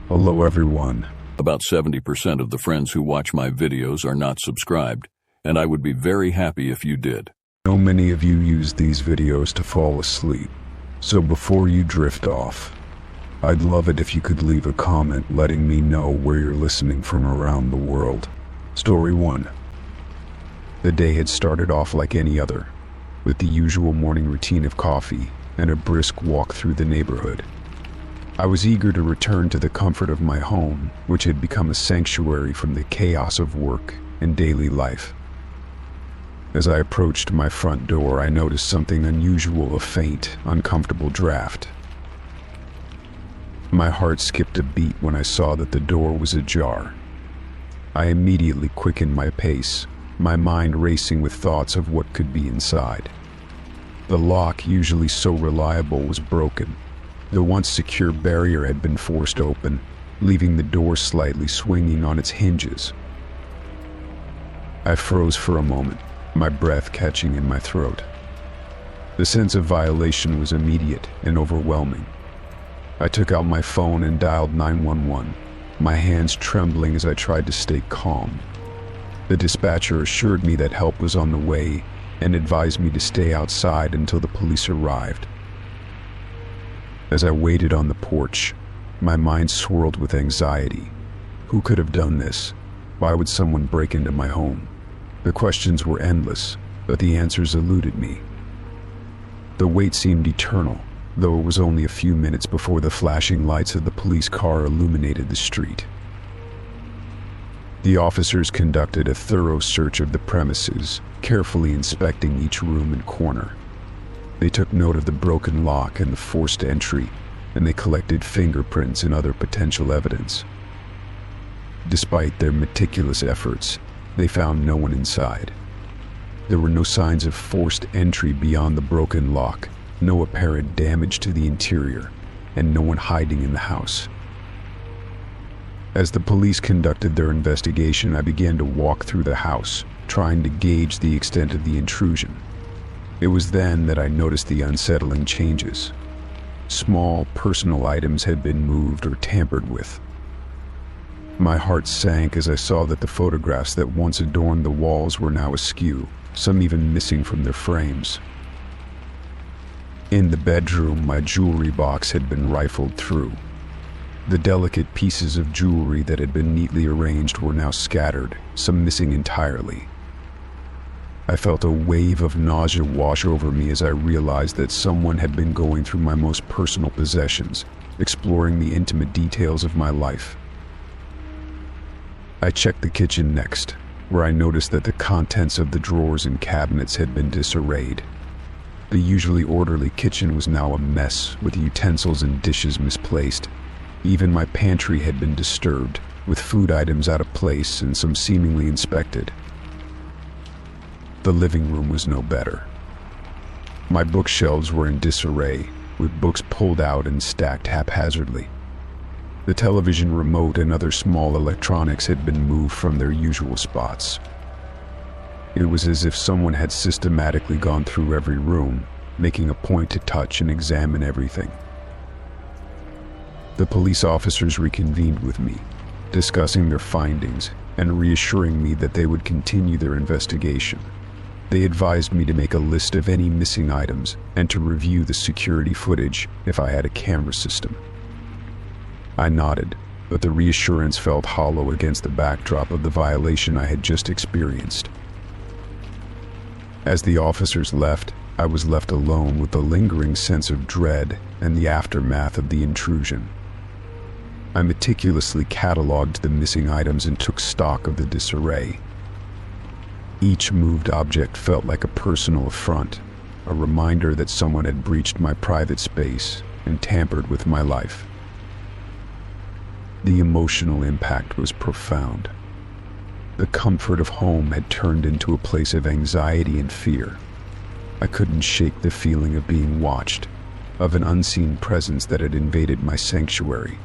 Hello everyone. About 70% of the friends who watch my videos are not subscribed, and I would be very happy if you did. I know many of you use these videos to fall asleep, so before you drift off, I'd love it if you could leave a comment letting me know where you're listening from around the world. Story 1. The day had started off like any other, with the usual morning routine of coffee and a brisk walk through the neighborhood. I was eager to return to the comfort of my home, which had become a sanctuary from the chaos of work and daily life. As I approached my front door, I noticed something unusual, a faint, uncomfortable draft. My heart skipped a beat when I saw that the door was ajar. I immediately quickened my pace, my mind racing with thoughts of what could be inside. The lock, usually so reliable, was broken. The once secure barrier had been forced open, leaving the door slightly swinging on its hinges. I froze for a moment, my breath catching in my throat. The sense of violation was immediate and overwhelming. I took out my phone and dialed 911, my hands trembling as I tried to stay calm. The dispatcher assured me that help was on the way and advised me to stay outside until the police arrived. As I waited on the porch, my mind swirled with anxiety. Who could have done this? Why would someone break into my home? The questions were endless, but the answers eluded me. The wait seemed eternal, though it was only a few minutes before the flashing lights of the police car illuminated the street. The officers conducted a thorough search of the premises, carefully inspecting each room and corner. They took note of the broken lock and the forced entry, and they collected fingerprints and other potential evidence. Despite their meticulous efforts, they found no one inside. There were no signs of forced entry beyond the broken lock, no apparent damage to the interior, and no one hiding in the house. As the police conducted their investigation, I began to walk through the house, trying to gauge the extent of the intrusion. It was then that I noticed the unsettling changes. Small, personal items had been moved or tampered with. My heart sank as I saw that the photographs that once adorned the walls were now askew, some even missing from their frames. In the bedroom, my jewelry box had been rifled through. The delicate pieces of jewelry that had been neatly arranged were now scattered, some missing entirely. I felt a wave of nausea wash over me as I realized that someone had been going through my most personal possessions, exploring the intimate details of my life. I checked the kitchen next, where I noticed that the contents of the drawers and cabinets had been disarrayed. The usually orderly kitchen was now a mess, with utensils and dishes misplaced. Even my pantry had been disturbed, with food items out of place and some seemingly inspected. The living room was no better. My bookshelves were in disarray, with books pulled out and stacked haphazardly. The television remote and other small electronics had been moved from their usual spots. It was as if someone had systematically gone through every room, making a point to touch and examine everything. The police officers reconvened with me, discussing their findings and reassuring me that they would continue their investigation. They advised me to make a list of any missing items and to review the security footage if I had a camera system. I nodded, but the reassurance felt hollow against the backdrop of the violation I had just experienced. As the officers left, I was left alone with the lingering sense of dread and the aftermath of the intrusion. I meticulously cataloged the missing items and took stock of the disarray. Each moved object felt like a personal affront, a reminder that someone had breached my private space and tampered with my life. The emotional impact was profound. The comfort of home had turned into a place of anxiety and fear. I couldn't shake the feeling of being watched, of an unseen presence that had invaded my sanctuary.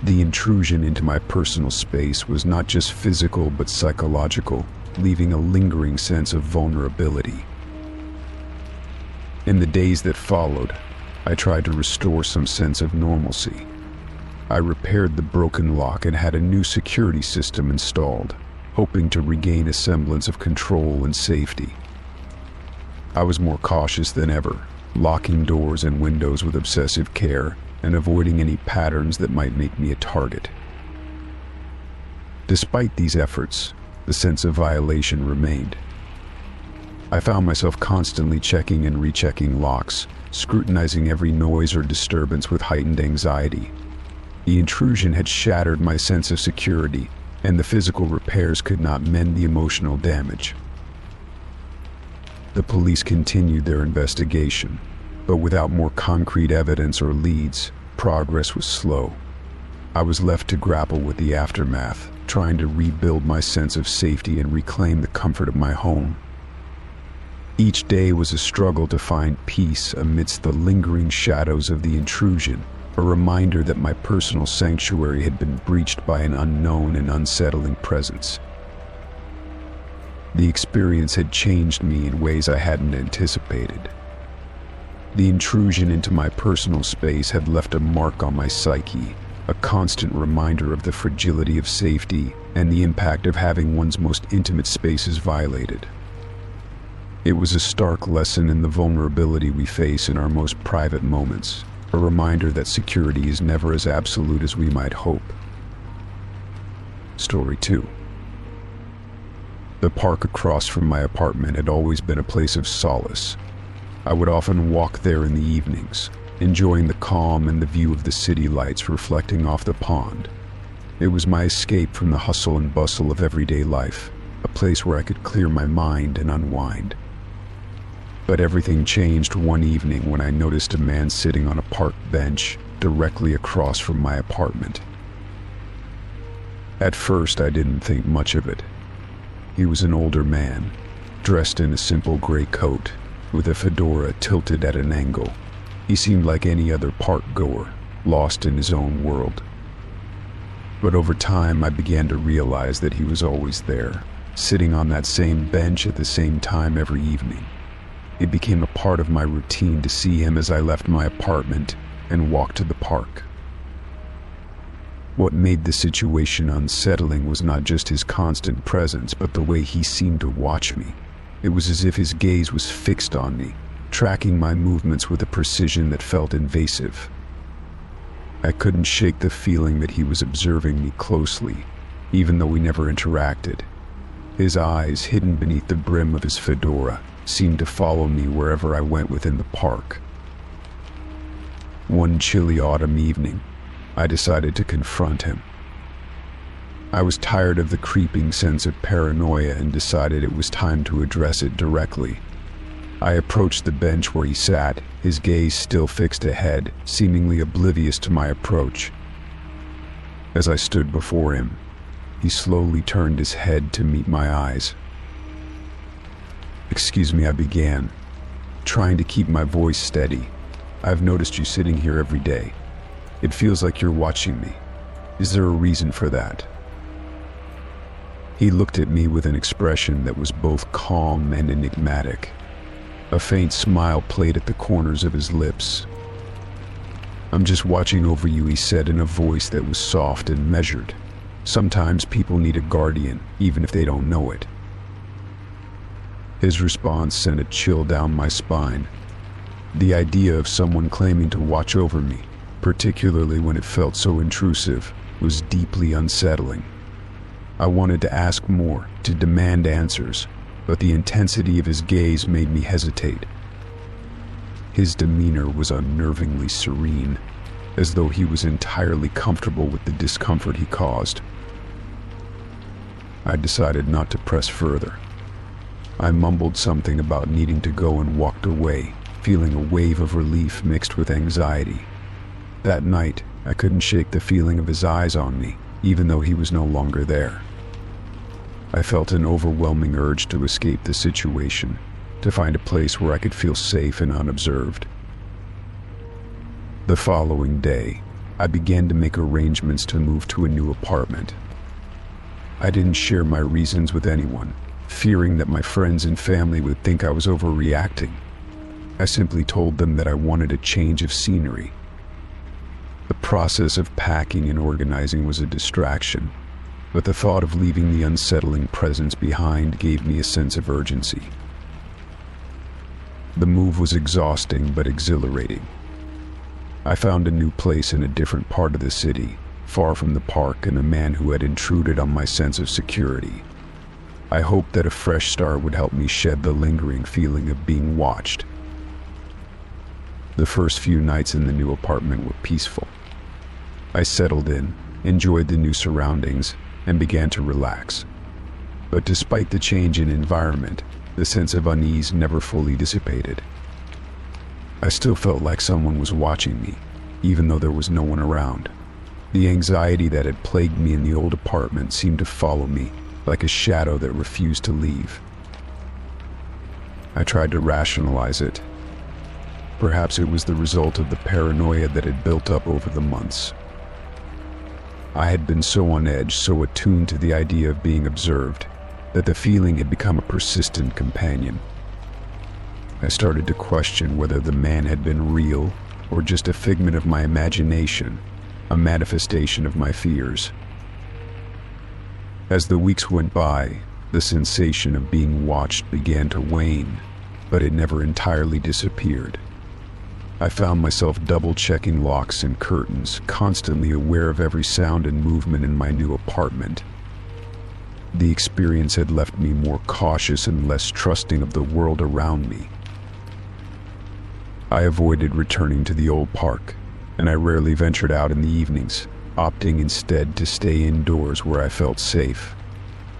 The intrusion into my personal space was not just physical but psychological, leaving a lingering sense of vulnerability. In the days that followed, I tried to restore some sense of normalcy. I repaired the broken lock and had a new security system installed, hoping to regain a semblance of control and safety. I was more cautious than ever, locking doors and windows with obsessive care and avoiding any patterns that might make me a target. Despite these efforts, the sense of violation remained. I found myself constantly checking and rechecking locks, scrutinizing every noise or disturbance with heightened anxiety. The intrusion had shattered my sense of security, and the physical repairs could not mend the emotional damage. The police continued their investigation, but without more concrete evidence or leads, progress was slow. I was left to grapple with the aftermath, trying to rebuild my sense of safety and reclaim the comfort of my home. Each day was a struggle to find peace amidst the lingering shadows of the intrusion, a reminder that my personal sanctuary had been breached by an unknown and unsettling presence. The experience had changed me in ways I hadn't anticipated. The intrusion into my personal space had left a mark on my psyche, a constant reminder of the fragility of safety and the impact of having one's most intimate spaces violated. It was a stark lesson in the vulnerability we face in our most private moments, a reminder that security is never as absolute as we might hope. Story 2. The park across from my apartment had always been a place of solace. I would often walk there in the evenings, enjoying the calm and the view of the city lights reflecting off the pond. It was my escape from the hustle and bustle of everyday life, a place where I could clear my mind and unwind. But everything changed one evening when I noticed a man sitting on a park bench directly across from my apartment. At first, I didn't think much of it. He was an older man, dressed in a simple gray coat, with a fedora tilted at an angle. He seemed like any other park goer, lost in his own world. But over time, I began to realize that he was always there, sitting on that same bench at the same time every evening. It became a part of my routine to see him as I left my apartment and walked to the park. What made the situation unsettling was not just his constant presence, but the way he seemed to watch me. It was as if his gaze was fixed on me, tracking my movements with a precision that felt invasive. I couldn't shake the feeling that he was observing me closely, even though we never interacted. His eyes, hidden beneath the brim of his fedora, seemed to follow me wherever I went within the park. One chilly autumn evening, I decided to confront him. I was tired of the creeping sense of paranoia and decided it was time to address it directly. I approached the bench where he sat, his gaze still fixed ahead, seemingly oblivious to my approach. As I stood before him, he slowly turned his head to meet my eyes. "Excuse me," I began, trying to keep my voice steady. "I've noticed you sitting here every day. It feels like you're watching me. Is there a reason for that?" He looked at me with an expression that was both calm and enigmatic. A faint smile played at the corners of his lips. "I'm just watching over you," he said in a voice that was soft and measured. "Sometimes people need a guardian, even if they don't know it." His response sent a chill down my spine. The idea of someone claiming to watch over me, particularly when it felt so intrusive, was deeply unsettling. I wanted to ask more, to demand answers, but the intensity of his gaze made me hesitate. His demeanor was unnervingly serene, as though he was entirely comfortable with the discomfort he caused. I decided not to press further. I mumbled something about needing to go and walked away, feeling a wave of relief mixed with anxiety. That night, I couldn't shake the feeling of his eyes on me, even though he was no longer there. I felt an overwhelming urge to escape the situation, to find a place where I could feel safe and unobserved. The following day, I began to make arrangements to move to a new apartment. I didn't share my reasons with anyone, fearing that my friends and family would think I was overreacting. I simply told them that I wanted a change of scenery. The process of packing and organizing was a distraction, but the thought of leaving the unsettling presence behind gave me a sense of urgency. The move was exhausting but exhilarating. I found a new place in a different part of the city, far from the park and a man who had intruded on my sense of security. I hoped that a fresh start would help me shed the lingering feeling of being watched. The first few nights in the new apartment were peaceful. I settled in, enjoyed the new surroundings, and began to relax. But despite the change in environment, the sense of unease never fully dissipated. I still felt like someone was watching me, even though there was no one around. The anxiety that had plagued me in the old apartment seemed to follow me, like a shadow that refused to leave. I tried to rationalize it. Perhaps it was the result of the paranoia that had built up over the months. I had been so on edge, so attuned to the idea of being observed, that the feeling had become a persistent companion. I started to question whether the man had been real or just a figment of my imagination, a manifestation of my fears. As the weeks went by, the sensation of being watched began to wane, but it never entirely disappeared. I found myself double-checking locks and curtains, constantly aware of every sound and movement in my new apartment. The experience had left me more cautious and less trusting of the world around me. I avoided returning to the old park, and I rarely ventured out in the evenings, opting instead to stay indoors where I felt safe.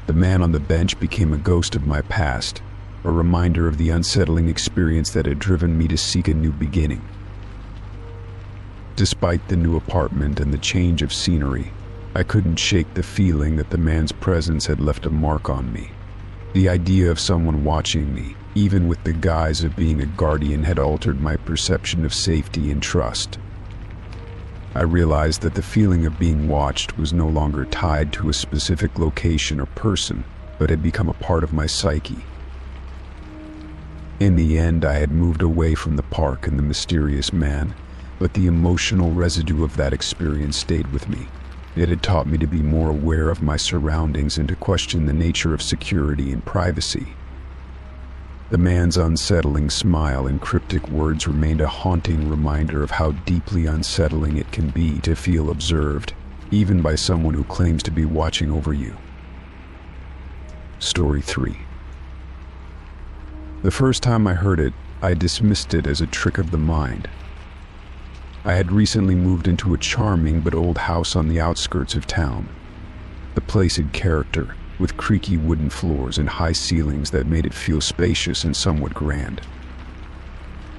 The man on the bench became a ghost of my past, a reminder of the unsettling experience that had driven me to seek a new beginning. Despite the new apartment and the change of scenery, I couldn't shake the feeling that the man's presence had left a mark on me. The idea of someone watching me, even with the guise of being a guardian, had altered my perception of safety and trust. I realized that the feeling of being watched was no longer tied to a specific location or person, but had become a part of my psyche. In the end, I had moved away from the park and the mysterious man, but the emotional residue of that experience stayed with me. It had taught me to be more aware of my surroundings and to question the nature of security and privacy. The man's unsettling smile and cryptic words remained a haunting reminder of how deeply unsettling it can be to feel observed, even by someone who claims to be watching over you. Story 3. The first time I heard it, I dismissed it as a trick of the mind. I had recently moved into a charming but old house on the outskirts of town. The place had character, with creaky wooden floors and high ceilings that made it feel spacious and somewhat grand.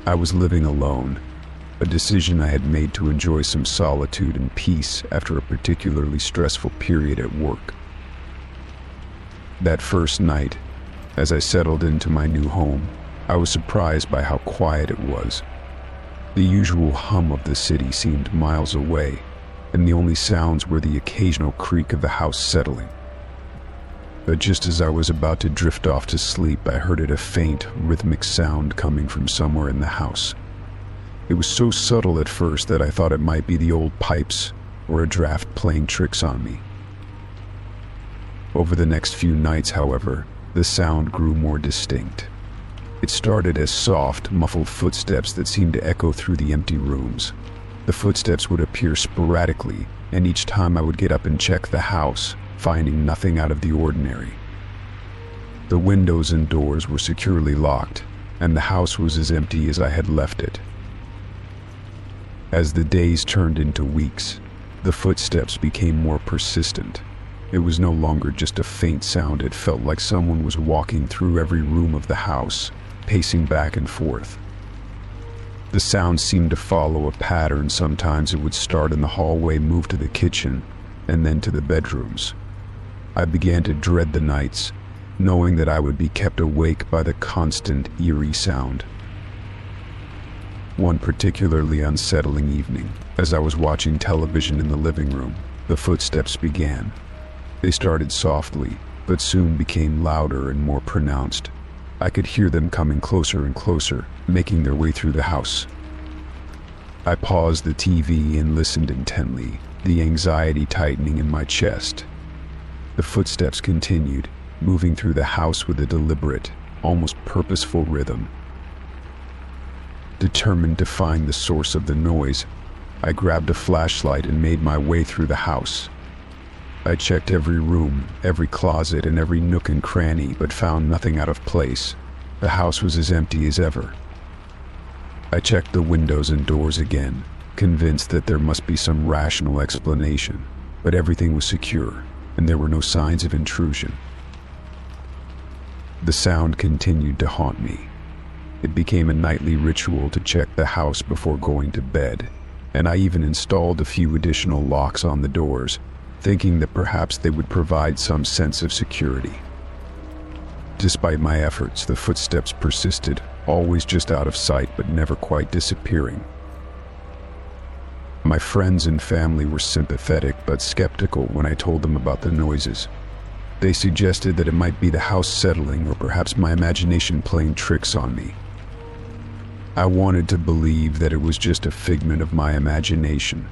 I was living alone, a decision I had made to enjoy some solitude and peace after a particularly stressful period at work. That first night, as I settled into my new home, I was surprised by how quiet it was. The usual hum of the city seemed miles away, and the only sounds were the occasional creak of the house settling. But just as I was about to drift off to sleep, I heard a faint, rhythmic sound coming from somewhere in the house. It was so subtle at first that I thought it might be the old pipes or a draft playing tricks on me. Over the next few nights, however, the sound grew more distinct. It started as soft, muffled footsteps that seemed to echo through the empty rooms. The footsteps would appear sporadically, and each time I would get up and check the house, finding nothing out of the ordinary. The windows and doors were securely locked, and the house was as empty as I had left it. As the days turned into weeks, the footsteps became more persistent. It was no longer just a faint sound. It felt like someone was walking through every room of the house, pacing back and forth. The sound seemed to follow a pattern. Sometimes it would start in the hallway, move to the kitchen, and then to the bedrooms. I began to dread the nights, knowing that I would be kept awake by the constant, eerie sound. One particularly unsettling evening, as I was watching television in the living room, the footsteps began. They started softly, but soon became louder and more pronounced. I could hear them coming closer and closer, making their way through the house. I paused the TV and listened intently, the anxiety tightening in my chest. The footsteps continued, moving through the house with a deliberate, almost purposeful rhythm. Determined to find the source of the noise, I grabbed a flashlight and made my way through the house. I checked every room, every closet, and every nook and cranny, but found nothing out of place. The house was as empty as ever. I checked the windows and doors again, convinced that there must be some rational explanation, but everything was secure, and there were no signs of intrusion. The sound continued to haunt me. It became a nightly ritual to check the house before going to bed, and I even installed a few additional locks on the doors, thinking that perhaps they would provide some sense of security. Despite my efforts, the footsteps persisted, always just out of sight but never quite disappearing. My friends and family were sympathetic but skeptical when I told them about the noises. They suggested that it might be the house settling or perhaps my imagination playing tricks on me. I wanted to believe that it was just a figment of my imagination,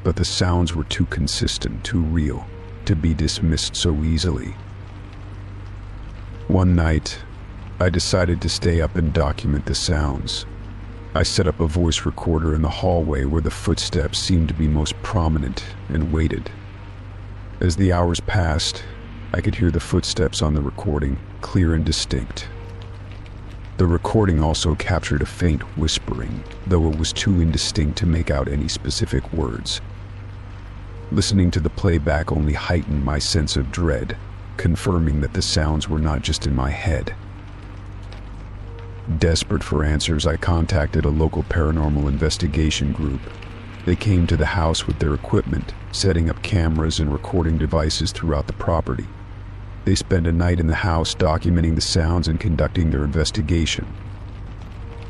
but the sounds were too consistent, too real, to be dismissed so easily. One night, I decided to stay up and document the sounds. I set up a voice recorder in the hallway where the footsteps seemed to be most prominent and waited. As the hours passed, I could hear the footsteps on the recording, clear and distinct. The recording also captured a faint whispering, though it was too indistinct to make out any specific words. Listening to the playback only heightened my sense of dread, confirming that the sounds were not just in my head. Desperate for answers, I contacted a local paranormal investigation group. They came to the house with their equipment, setting up cameras and recording devices throughout the property. They spent a night in the house documenting the sounds and conducting their investigation.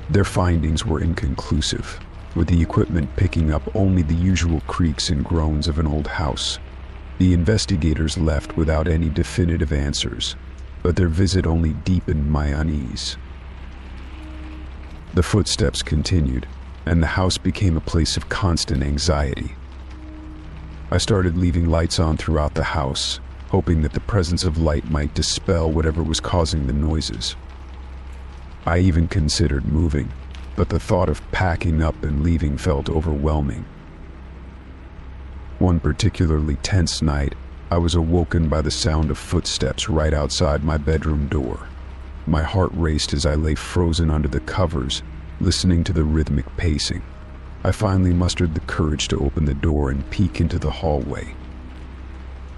Their findings were inconclusive, with the equipment picking up only the usual creaks and groans of an old house. The investigators left without any definitive answers, but their visit only deepened my unease. The footsteps continued, and the house became a place of constant anxiety. I started leaving lights on throughout the house, hoping that the presence of light might dispel whatever was causing the noises. I even considered moving, but the thought of packing up and leaving felt overwhelming. One particularly tense night, I was awoken by the sound of footsteps right outside my bedroom door. My heart raced as I lay frozen under the covers, listening to the rhythmic pacing. I finally mustered the courage to open the door and peek into the hallway.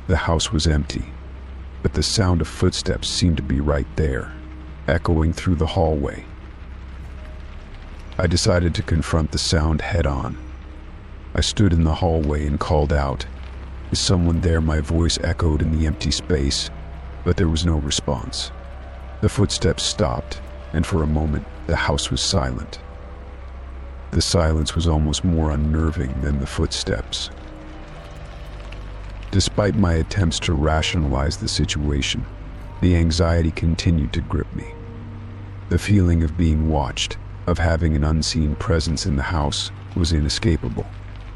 The house was empty, but the sound of footsteps seemed to be right there, echoing through the hallway. I decided to confront the sound head-on. I stood in the hallway and called out. "Is someone there?" My voice echoed in the empty space, but there was no response. The footsteps stopped, and for a moment, the house was silent. The silence was almost more unnerving than the footsteps. Despite my attempts to rationalize the situation, the anxiety continued to grip me. The feeling of being watched, of having an unseen presence in the house, was inescapable.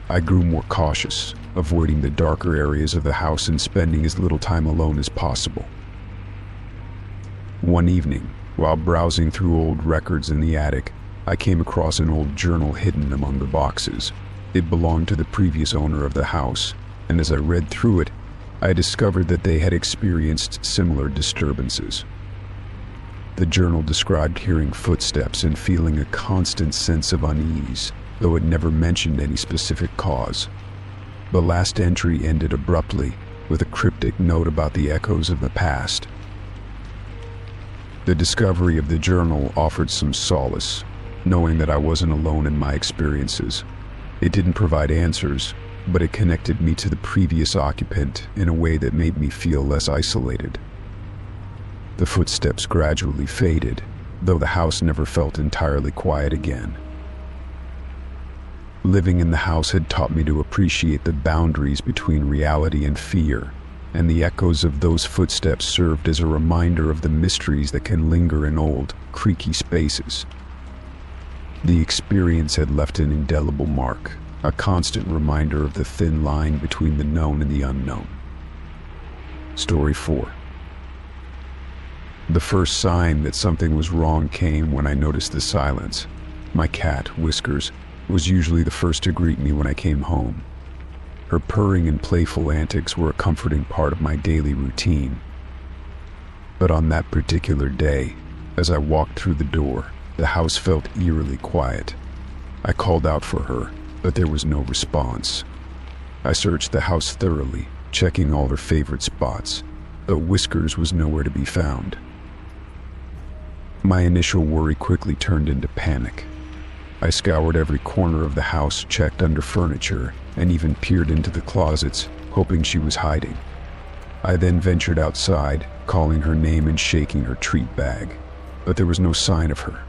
I grew more cautious, avoiding the darker areas of the house and spending as little time alone as possible. One evening, while browsing through old records in the attic, I came across an old journal hidden among the boxes. It belonged to the previous owner of the house, and as I read through it, I discovered that they had experienced similar disturbances. The journal described hearing footsteps and feeling a constant sense of unease, though it never mentioned any specific cause. The last entry ended abruptly, with a cryptic note about the echoes of the past. The discovery of the journal offered some solace, knowing that I wasn't alone in my experiences. It didn't provide answers, but it connected me to the previous occupant in a way that made me feel less isolated. The footsteps gradually faded, though the house never felt entirely quiet again. Living in the house had taught me to appreciate the boundaries between reality and fear, and the echoes of those footsteps served as a reminder of the mysteries that can linger in old, creaky spaces. The experience had left an indelible mark, a constant reminder of the thin line between the known and the unknown. Story 4. The first sign that something was wrong came when I noticed the silence. My cat, Whiskers, was usually the first to greet me when I came home. Her purring and playful antics were a comforting part of my daily routine. But on that particular day, as I walked through the door, the house felt eerily quiet. I called out for her, but there was no response. I searched the house thoroughly, checking all her favorite spots, but Whiskers was nowhere to be found. My initial worry quickly turned into panic. I scoured every corner of the house, checked under furniture, and even peered into the closets, hoping she was hiding. I then ventured outside, calling her name and shaking her treat bag, but there was no sign of her.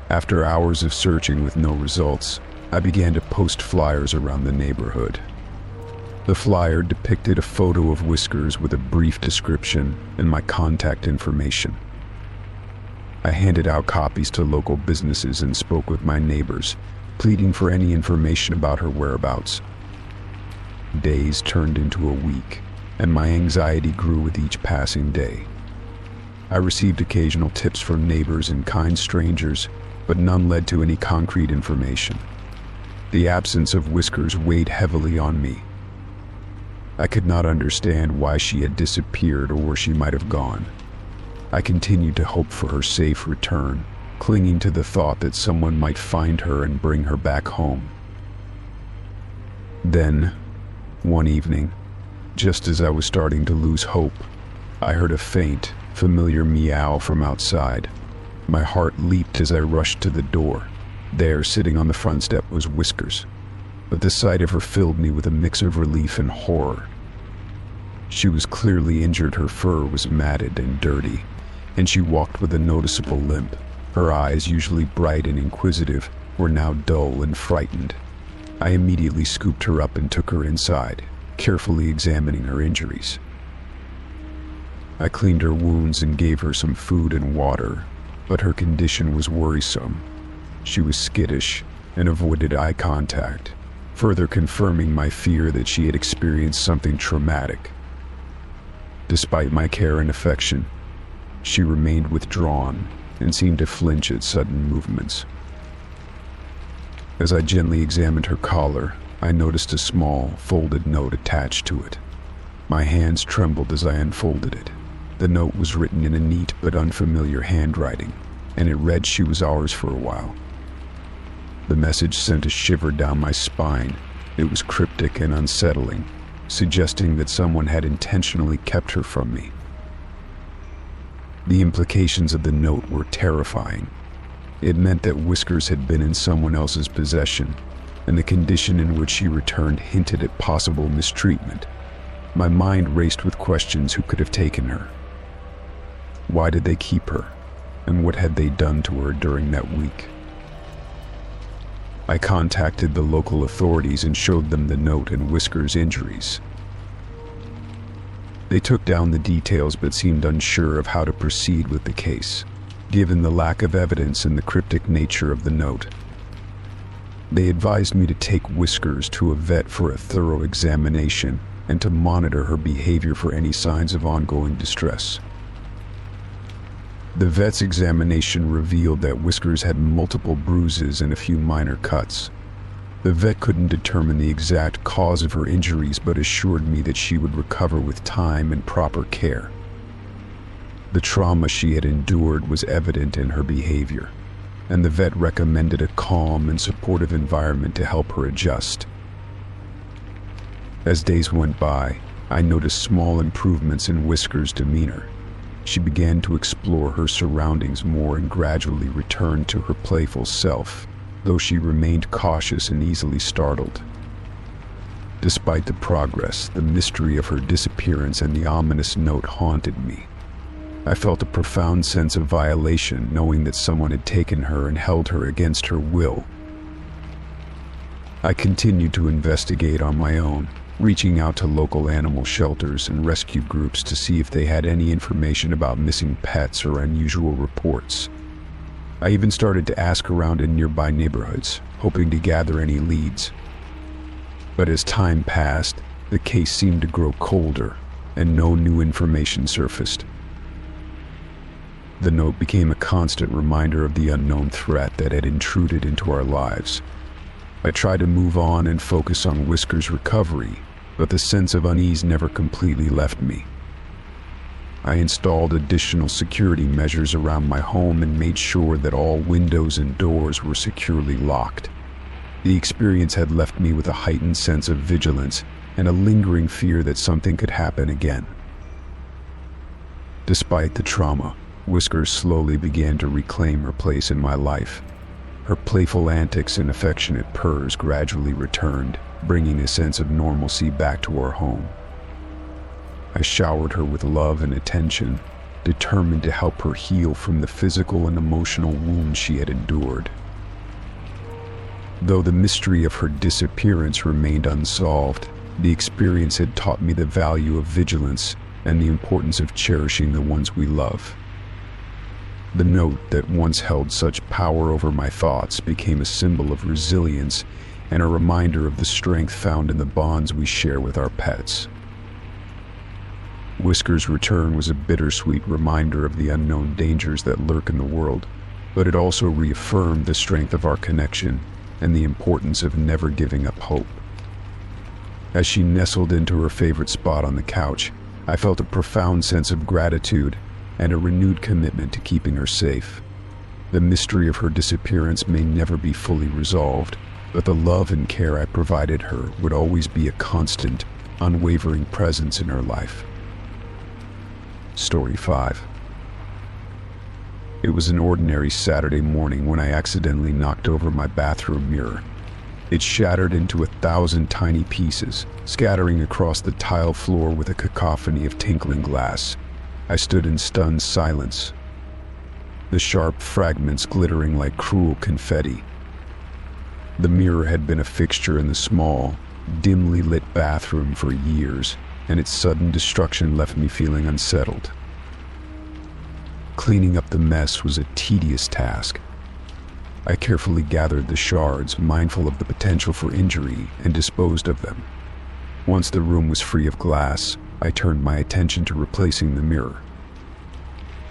After hours of searching with no results, I began to post flyers around the neighborhood. The flyer depicted a photo of Whiskers with a brief description and my contact information. I handed out copies to local businesses and spoke with my neighbors, pleading for any information about her whereabouts. Days turned into a week, and my anxiety grew with each passing day. I received occasional tips from neighbors and kind strangers, but none led to any concrete information. The absence of Whiskers weighed heavily on me. I could not understand why she had disappeared or where she might have gone. I continued to hope for her safe return, clinging to the thought that someone might find her and bring her back home. Then, one evening, just as I was starting to lose hope, I heard a faint, familiar meow from outside. My heart leaped as I rushed to the door. There, sitting on the front step, was Whiskers, but the sight of her filled me with a mix of relief and horror. She was clearly injured. Her fur was matted and dirty, and she walked with a noticeable limp. Her eyes, usually bright and inquisitive, were now dull and frightened. I immediately scooped her up and took her inside, carefully examining her injuries. I cleaned her wounds and gave her some food and water, but her condition was worrisome. She was skittish and avoided eye contact, further confirming my fear that she had experienced something traumatic. Despite my care and affection, she remained withdrawn and seemed to flinch at sudden movements. As I gently examined her collar, I noticed a small, folded note attached to it. My hands trembled as I unfolded it. The note was written in a neat but unfamiliar handwriting, and it read she was ours for a while. The message sent a shiver down my spine. It was cryptic and unsettling, suggesting that someone had intentionally kept her from me. The implications of the note were terrifying. It meant that Whiskers had been in someone else's possession, and the condition in which she returned hinted at possible mistreatment. My mind raced with questions: who could have taken her? Why did they keep her? And what had they done to her during that week? I contacted the local authorities and showed them the note and Whiskers' injuries. They took down the details but seemed unsure of how to proceed with the case, given the lack of evidence and the cryptic nature of the note. They advised me to take Whiskers to a vet for a thorough examination and to monitor her behavior for any signs of ongoing distress. The vet's examination revealed that Whiskers had multiple bruises and a few minor cuts. The vet couldn't determine the exact cause of her injuries, but assured me that she would recover with time and proper care. The trauma she had endured was evident in her behavior, and the vet recommended a calm and supportive environment to help her adjust. As days went by, I noticed small improvements in Whiskers' demeanor. She began to explore her surroundings more and gradually returned to her playful self, though she remained cautious and easily startled. Despite the progress, the mystery of her disappearance and the ominous note haunted me. I felt a profound sense of violation, knowing that someone had taken her and held her against her will. I continued to investigate on my own, reaching out to local animal shelters and rescue groups to see if they had any information about missing pets or unusual reports. I even started to ask around in nearby neighborhoods, hoping to gather any leads. But as time passed, the case seemed to grow colder, and no new information surfaced. The note became a constant reminder of the unknown threat that had intruded into our lives. I tried to move on and focus on Whisker's recovery, but the sense of unease never completely left me. I installed additional security measures around my home and made sure that all windows and doors were securely locked. The experience had left me with a heightened sense of vigilance and a lingering fear that something could happen again. Despite the trauma, Whisker slowly began to reclaim her place in my life. Her playful antics and affectionate purrs gradually returned, bringing a sense of normalcy back to our home. I showered her with love and attention, determined to help her heal from the physical and emotional wounds she had endured. Though the mystery of her disappearance remained unsolved, the experience had taught me the value of vigilance and the importance of cherishing the ones we love. The note that once held such power over my thoughts became a symbol of resilience and a reminder of the strength found in the bonds we share with our pets. Whisker's return was a bittersweet reminder of the unknown dangers that lurk in the world, but it also reaffirmed the strength of our connection and the importance of never giving up hope. As she nestled into her favorite spot on the couch, I felt a profound sense of gratitude and a renewed commitment to keeping her safe. The mystery of her disappearance may never be fully resolved, but the love and care I provided her would always be a constant, unwavering presence in her life. Story 5. It was an ordinary Saturday morning when I accidentally knocked over my bathroom mirror. It shattered into 1,000 tiny pieces, scattering across the tile floor with a cacophony of tinkling glass. I stood in stunned silence, the sharp fragments glittering like cruel confetti. The mirror had been a fixture in the small, dimly lit bathroom for years, and its sudden destruction left me feeling unsettled. Cleaning up the mess was a tedious task. I carefully gathered the shards, mindful of the potential for injury, and disposed of them. Once the room was free of glass, I turned my attention to replacing the mirror.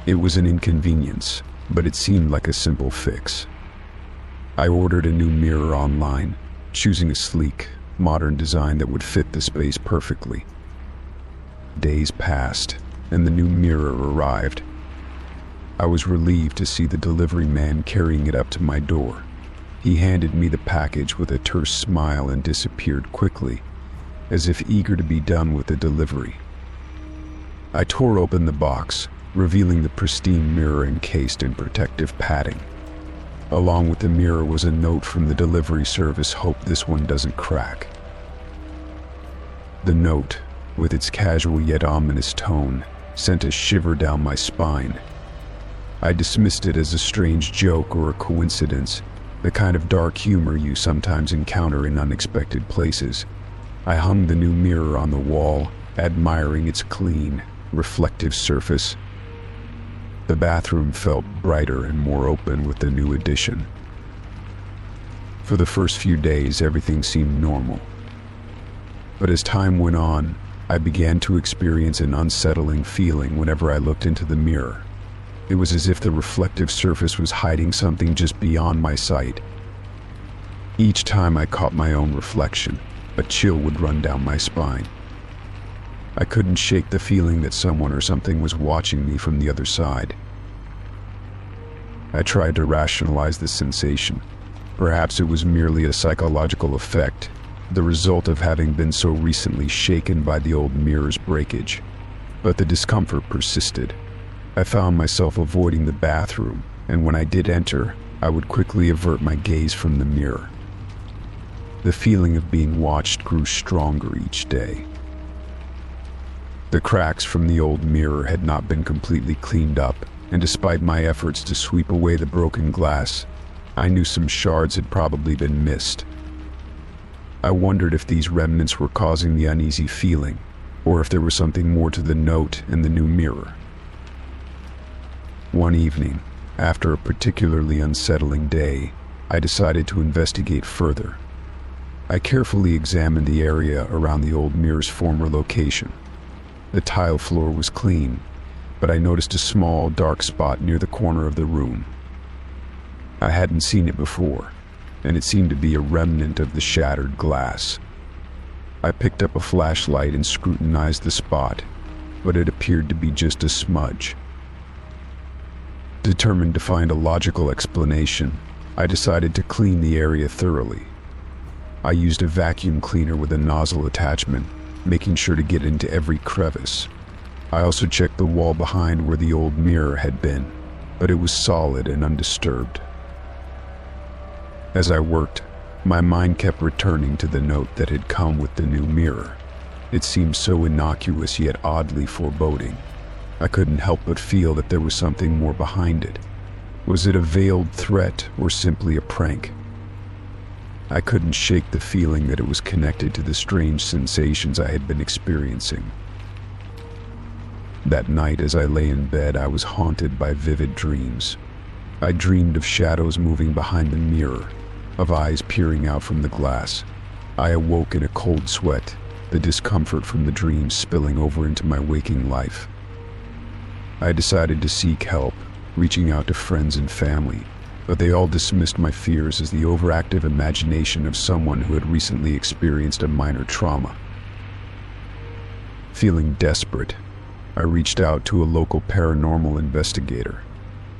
It was an inconvenience, but it seemed like a simple fix. I ordered a new mirror online, choosing a sleek, modern design that would fit the space perfectly. Days passed, and the new mirror arrived. I was relieved to see the delivery man carrying it up to my door. He handed me the package with a terse smile and disappeared quickly, as if eager to be done with the delivery. I tore open the box, revealing the pristine mirror encased in protective padding. Along with the mirror was a note from the delivery service: "Hope this one doesn't crack." The note, with its casual yet ominous tone, sent a shiver down my spine. I dismissed it as a strange joke or a coincidence, the kind of dark humor you sometimes encounter in unexpected places. I hung the new mirror on the wall, admiring its clean, reflective surface. The bathroom felt brighter and more open with the new addition. For the first few days, everything seemed normal. But as time went on, I began to experience an unsettling feeling whenever I looked into the mirror. It was as if the reflective surface was hiding something just beyond my sight. Each time I caught my own reflection, a chill would run down my spine. I couldn't shake the feeling that someone or something was watching me from the other side. I tried to rationalize the sensation. Perhaps it was merely a psychological effect, the result of having been so recently shaken by the old mirror's breakage. But the discomfort persisted. I found myself avoiding the bathroom, and when I did enter, I would quickly avert my gaze from the mirror. The feeling of being watched grew stronger each day. The cracks from the old mirror had not been completely cleaned up, and despite my efforts to sweep away the broken glass, I knew some shards had probably been missed. I wondered if these remnants were causing the uneasy feeling, or if there was something more to the note and the new mirror. One evening, After a particularly unsettling day, I decided to investigate further. I carefully examined the area around the old mirror's former location. The tile floor was clean, but I noticed a small, dark spot near the corner of the room. I hadn't seen it before, and it seemed to be a remnant of the shattered glass. I picked up a flashlight and scrutinized the spot, but it appeared to be just a smudge. Determined to find a logical explanation, I decided to clean the area thoroughly. I used a vacuum cleaner with a nozzle attachment, making sure to get into every crevice. I also checked the wall behind where the old mirror had been, but it was solid and undisturbed. As I worked, my mind kept returning to the note that had come with the new mirror. It seemed so innocuous yet oddly foreboding. I couldn't help but feel that there was something more behind it. Was it a veiled threat or simply a prank? I couldn't shake the feeling that it was connected to the strange sensations I had been experiencing. That night, as I lay in bed, I was haunted by vivid dreams. I dreamed of shadows moving behind the mirror, of eyes peering out from the glass. I awoke in a cold sweat, the discomfort from the dreams spilling over into my waking life. I decided to seek help, reaching out to friends and family, but they all dismissed my fears as the overactive imagination of someone who had recently experienced a minor trauma. Feeling desperate, I reached out to a local paranormal investigator.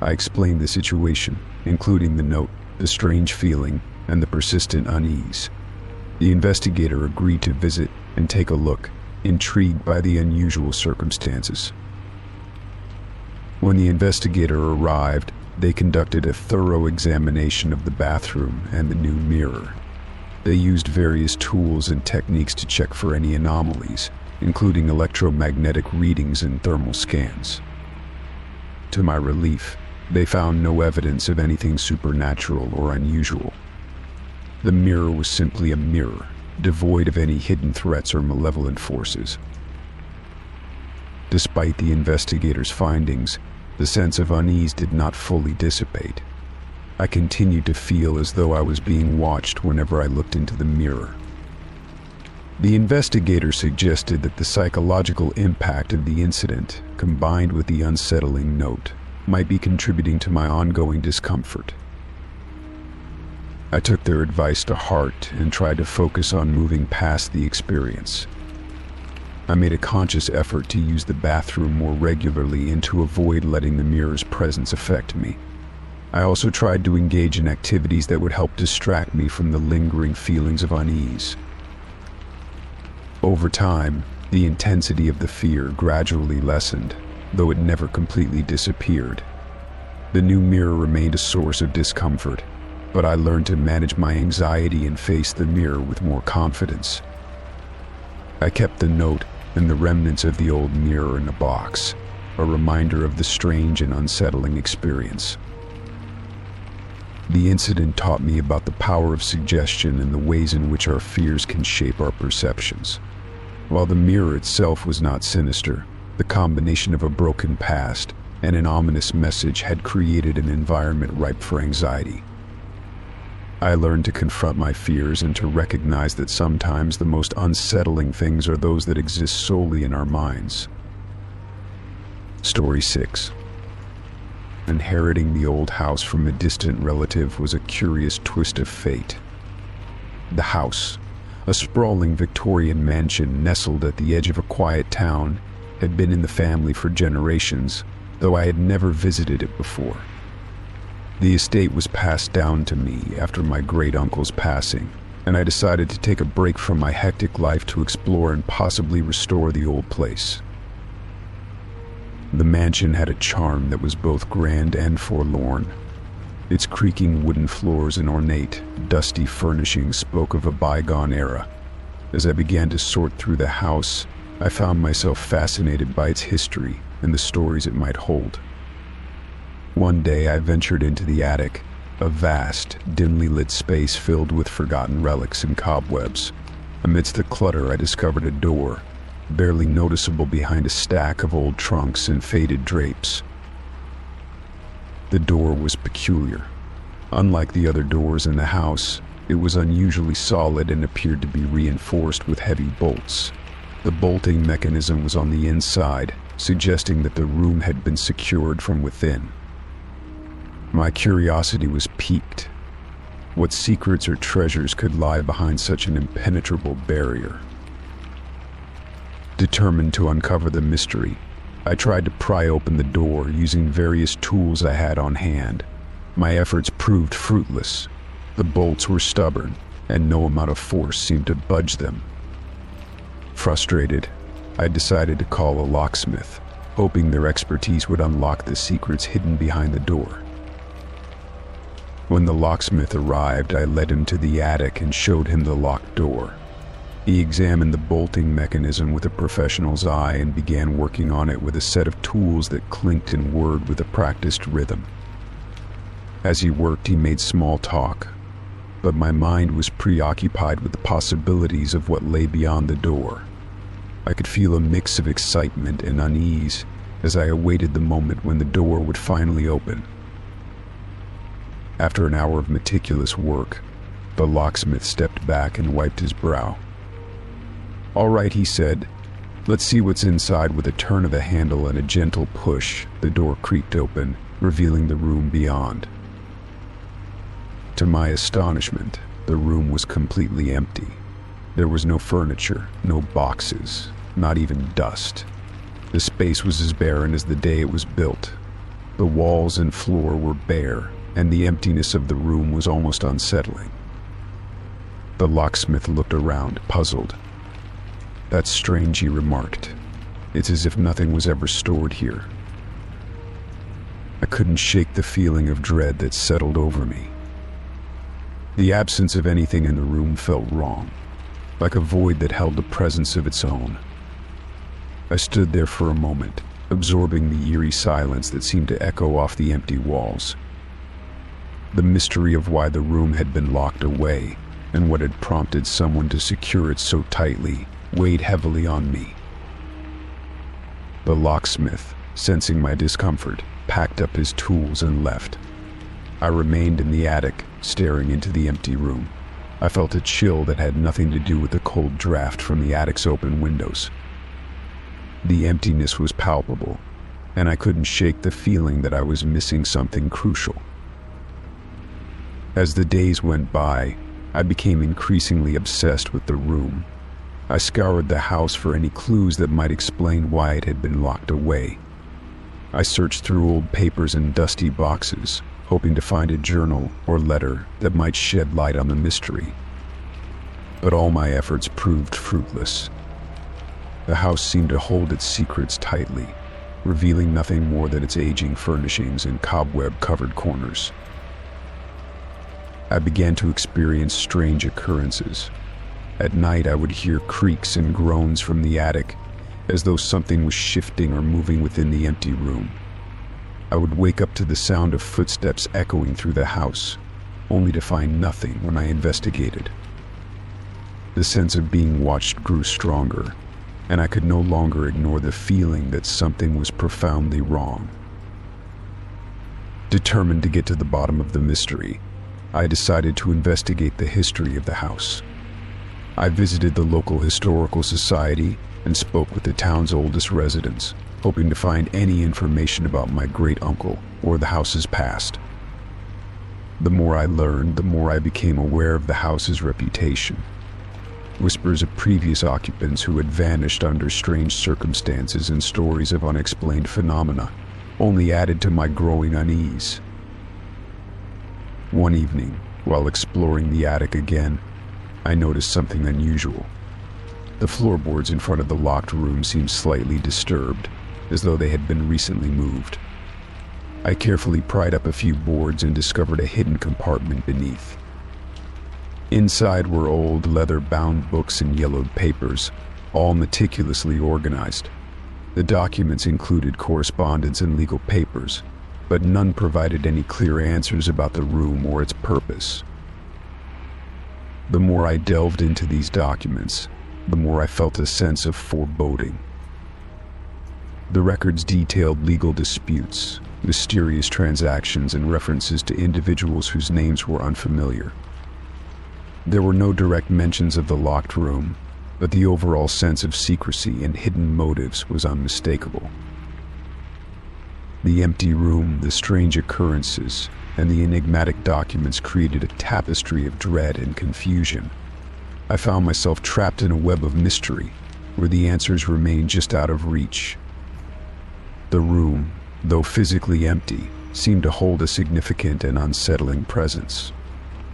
I explained the situation, including the note, the strange feeling, and the persistent unease. The investigator agreed to visit and take a look, intrigued by the unusual circumstances. When the investigator arrived, they conducted a thorough examination of the bathroom and the new mirror. They used various tools and techniques to check for any anomalies, including electromagnetic readings and thermal scans. To my relief, they found no evidence of anything supernatural or unusual. The mirror was simply a mirror, devoid of any hidden threats or malevolent forces. Despite the investigators' findings, the sense of unease did not fully dissipate. I continued to feel as though I was being watched whenever I looked into the mirror. The investigator suggested that the psychological impact of the incident, combined with the unsettling note, might be contributing to my ongoing discomfort. I took their advice to heart and tried to focus on moving past the experience. I made a conscious effort to use the bathroom more regularly and to avoid letting the mirror's presence affect me. I also tried to engage in activities that would help distract me from the lingering feelings of unease. Over time, the intensity of the fear gradually lessened, though it never completely disappeared. The new mirror remained a source of discomfort, but I learned to manage my anxiety and face the mirror with more confidence. I kept the note and the remnants of the old mirror in a box, a reminder of the strange and unsettling experience. The incident taught me about the power of suggestion and the ways in which our fears can shape our perceptions. While the mirror itself was not sinister, the combination of a broken past and an ominous message had created an environment ripe for anxiety. I learned to confront my fears and to recognize that sometimes the most unsettling things are those that exist solely in our minds. Story 6. Inheriting the old house from a distant relative was a curious twist of fate. The house, a sprawling Victorian mansion nestled at the edge of a quiet town, had been in the family for generations, though I had never visited it before. The estate was passed down to me after my great-uncle's passing, and I decided to take a break from my hectic life to explore and possibly restore the old place. The mansion had a charm that was both grand and forlorn. Its creaking wooden floors and ornate, dusty furnishings spoke of a bygone era. As I began to sort through the house, I found myself fascinated by its history and the stories it might hold. One day I ventured into the attic, a vast, dimly lit space filled with forgotten relics and cobwebs. Amidst the clutter, I discovered a door, barely noticeable behind a stack of old trunks and faded drapes. The door was peculiar. Unlike the other doors in the house, it was unusually solid and appeared to be reinforced with heavy bolts. The bolting mechanism was on the inside, suggesting that the room had been secured from within. My curiosity was piqued. What secrets or treasures could lie behind such an impenetrable barrier? Determined to uncover the mystery, I tried to pry open the door using various tools I had on hand. My efforts proved fruitless. The bolts were stubborn, and no amount of force seemed to budge them. Frustrated, I decided to call a locksmith, hoping their expertise would unlock the secrets hidden behind the door. When the locksmith arrived, I led him to the attic and showed him the locked door. He examined the bolting mechanism with a professional's eye and began working on it with a set of tools that clinked and whirred with a practiced rhythm. As he worked, he made small talk, but my mind was preoccupied with the possibilities of what lay beyond the door. I could feel a mix of excitement and unease as I awaited the moment when the door would finally open. After an hour of meticulous work, the locksmith stepped back and wiped his brow. "All right," he said. "Let's see what's inside." With a turn of the handle and a gentle push, the door creaked open, revealing the room beyond. To my astonishment, the room was completely empty. There was no furniture, no boxes, not even dust. The space was as barren as the day it was built. The walls and floor were bare, and the emptiness of the room was almost unsettling. The locksmith looked around, puzzled. "That's strange," he remarked. "It's as if nothing was ever stored here." I couldn't shake the feeling of dread that settled over me. The absence of anything in the room felt wrong, like a void that held a presence of its own. I stood there for a moment, absorbing the eerie silence that seemed to echo off the empty walls. The mystery of why the room had been locked away, and what had prompted someone to secure it so tightly, weighed heavily on me. The locksmith, sensing my discomfort, packed up his tools and left. I remained in the attic, staring into the empty room. I felt a chill that had nothing to do with the cold draft from the attic's open windows. The emptiness was palpable, and I couldn't shake the feeling that I was missing something crucial. As the days went by, I became increasingly obsessed with the room. I scoured the house for any clues that might explain why it had been locked away. I searched through old papers and dusty boxes, hoping to find a journal or letter that might shed light on the mystery. But all my efforts proved fruitless. The house seemed to hold its secrets tightly, revealing nothing more than its aging furnishings and cobweb-covered corners. I began to experience strange occurrences. At night, I would hear creaks and groans from the attic, as though something was shifting or moving within the empty room. I would wake up to the sound of footsteps echoing through the house, only to find nothing when I investigated. The sense of being watched grew stronger, and I could no longer ignore the feeling that something was profoundly wrong. Determined to get to the bottom of the mystery, I decided to investigate the history of the house. I visited the local historical society and spoke with the town's oldest residents, hoping to find any information about my great-uncle or the house's past. The more I learned, the more I became aware of the house's reputation. Whispers of previous occupants who had vanished under strange circumstances and stories of unexplained phenomena only added to my growing unease. One evening, while exploring the attic again, I noticed something unusual. The floorboards in front of the locked room seemed slightly disturbed, as though they had been recently moved. I carefully pried up a few boards and discovered a hidden compartment beneath. Inside were old leather-bound books and yellowed papers, all meticulously organized. The documents included correspondence and legal papers, but none provided any clear answers about the room or its purpose. The more I delved into these documents, the more I felt a sense of foreboding. The records detailed legal disputes, mysterious transactions and references to individuals whose names were unfamiliar. There were no direct mentions of the locked room, but the overall sense of secrecy and hidden motives was unmistakable. The empty room, the strange occurrences, and the enigmatic documents created a tapestry of dread and confusion. I found myself trapped in a web of mystery, where the answers remained just out of reach. The room, though physically empty, seemed to hold a significant and unsettling presence.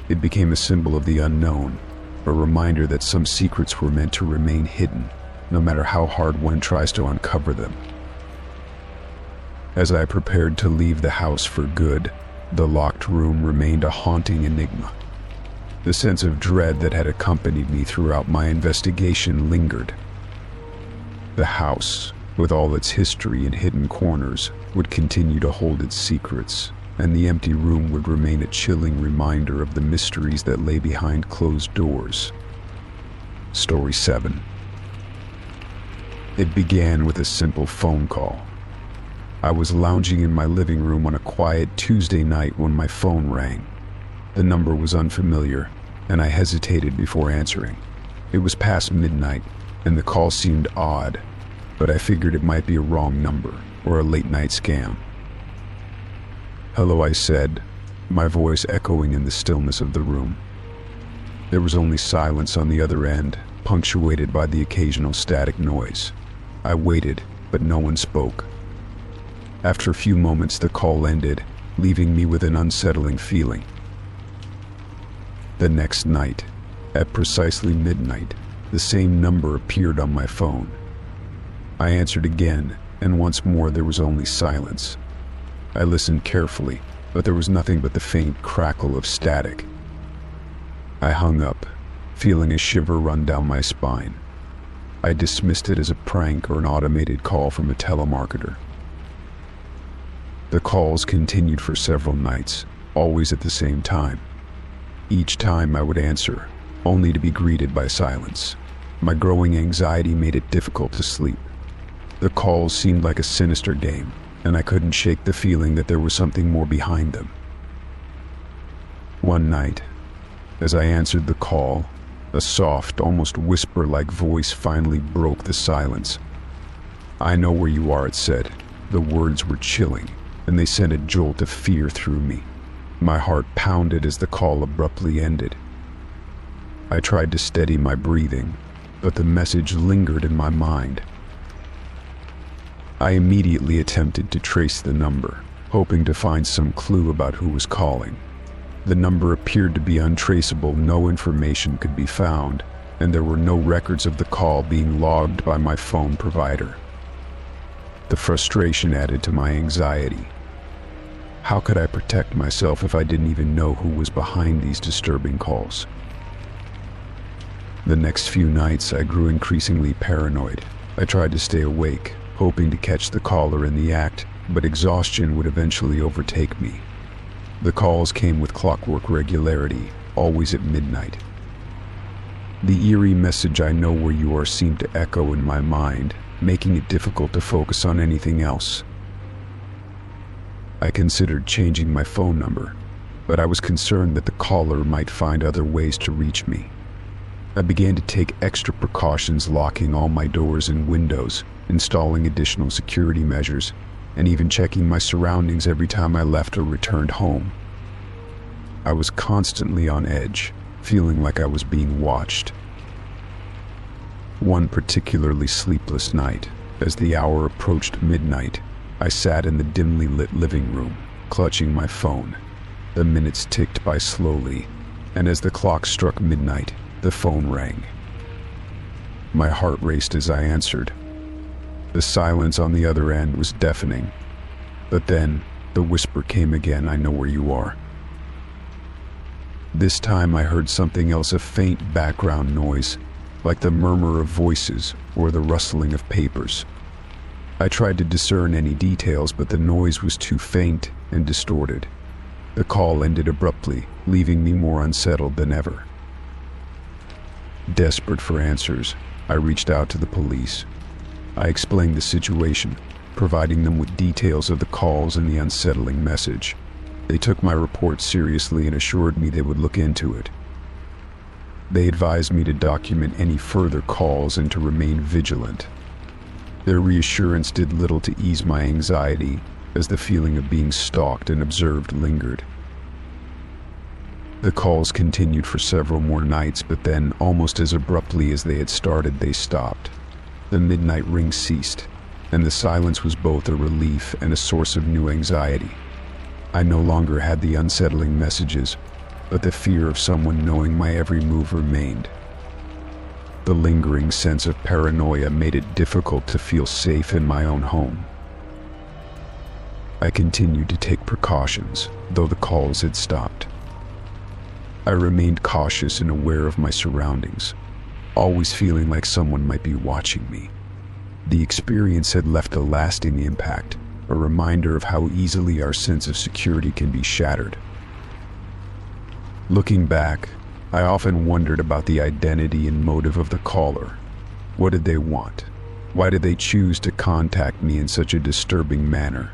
It became a symbol of the unknown, a reminder that some secrets were meant to remain hidden, no matter how hard one tries to uncover them. As I prepared to leave the house for good, the locked room remained a haunting enigma. The sense of dread that had accompanied me throughout my investigation lingered. The house, with all its history and hidden corners, would continue to hold its secrets, and the empty room would remain a chilling reminder of the mysteries that lay behind closed doors. Story 7. It began with a simple phone call. I was lounging in my living room on a quiet Tuesday night when my phone rang. The number was unfamiliar, and I hesitated before answering. It was past midnight, and the call seemed odd, but I figured it might be a wrong number or a late-night scam. "Hello," I said, my voice echoing in the stillness of the room. There was only silence on the other end, punctuated by the occasional static noise. I waited, but no one spoke. After a few moments, the call ended, leaving me with an unsettling feeling. The next night, at precisely midnight, the same number appeared on my phone. I answered again, and once more there was only silence. I listened carefully, but there was nothing but the faint crackle of static. I hung up, feeling a shiver run down my spine. I dismissed it as a prank or an automated call from a telemarketer. The calls continued for several nights, always at the same time. Each time I would answer, only to be greeted by silence. My growing anxiety made it difficult to sleep. The calls seemed like a sinister game, and I couldn't shake the feeling that there was something more behind them. One night, as I answered the call, a soft, almost whisper-like voice finally broke the silence. "I know where you are," it said. The words were chilling, and they sent a jolt of fear through me. My heart pounded as the call abruptly ended. I tried to steady my breathing, but the message lingered in my mind. I immediately attempted to trace the number, hoping to find some clue about who was calling. The number appeared to be untraceable, no information could be found, and there were no records of the call being logged by my phone provider. The frustration added to my anxiety. How could I protect myself if I didn't even know who was behind these disturbing calls? The next few nights, I grew increasingly paranoid. I tried to stay awake, hoping to catch the caller in the act, but exhaustion would eventually overtake me. The calls came with clockwork regularity, always at midnight. The eerie message, "I know where you are," seemed to echo in my mind, making it difficult to focus on anything else. I considered changing my phone number, but I was concerned that the caller might find other ways to reach me. I began to take extra precautions, locking all my doors and windows, installing additional security measures, and even checking my surroundings every time I left or returned home. I was constantly on edge, feeling like I was being watched. One particularly sleepless night, as the hour approached midnight, I sat in the dimly lit living room, clutching my phone. The minutes ticked by slowly, and as the clock struck midnight, the phone rang. My heart raced as I answered. The silence on the other end was deafening. But then, the whisper came again, "I know where you are." This time I heard something else, a faint background noise, like the murmur of voices or the rustling of papers. I tried to discern any details, but the noise was too faint and distorted. The call ended abruptly, leaving me more unsettled than ever. Desperate for answers, I reached out to the police. I explained the situation, providing them with details of the calls and the unsettling message. They took my report seriously and assured me they would look into it. They advised me to document any further calls and to remain vigilant. Their reassurance did little to ease my anxiety, as the feeling of being stalked and observed lingered. The calls continued for several more nights, but then, almost as abruptly as they had started, they stopped. The midnight ring ceased, and the silence was both a relief and a source of new anxiety. I no longer had the unsettling messages, but the fear of someone knowing my every move remained. The lingering sense of paranoia made it difficult to feel safe in my own home. I continued to take precautions, though the calls had stopped. I remained cautious and aware of my surroundings, always feeling like someone might be watching me. The experience had left a lasting impact, a reminder of how easily our sense of security can be shattered. Looking back, I often wondered about the identity and motive of the caller. What did they want? Why did they choose to contact me in such a disturbing manner?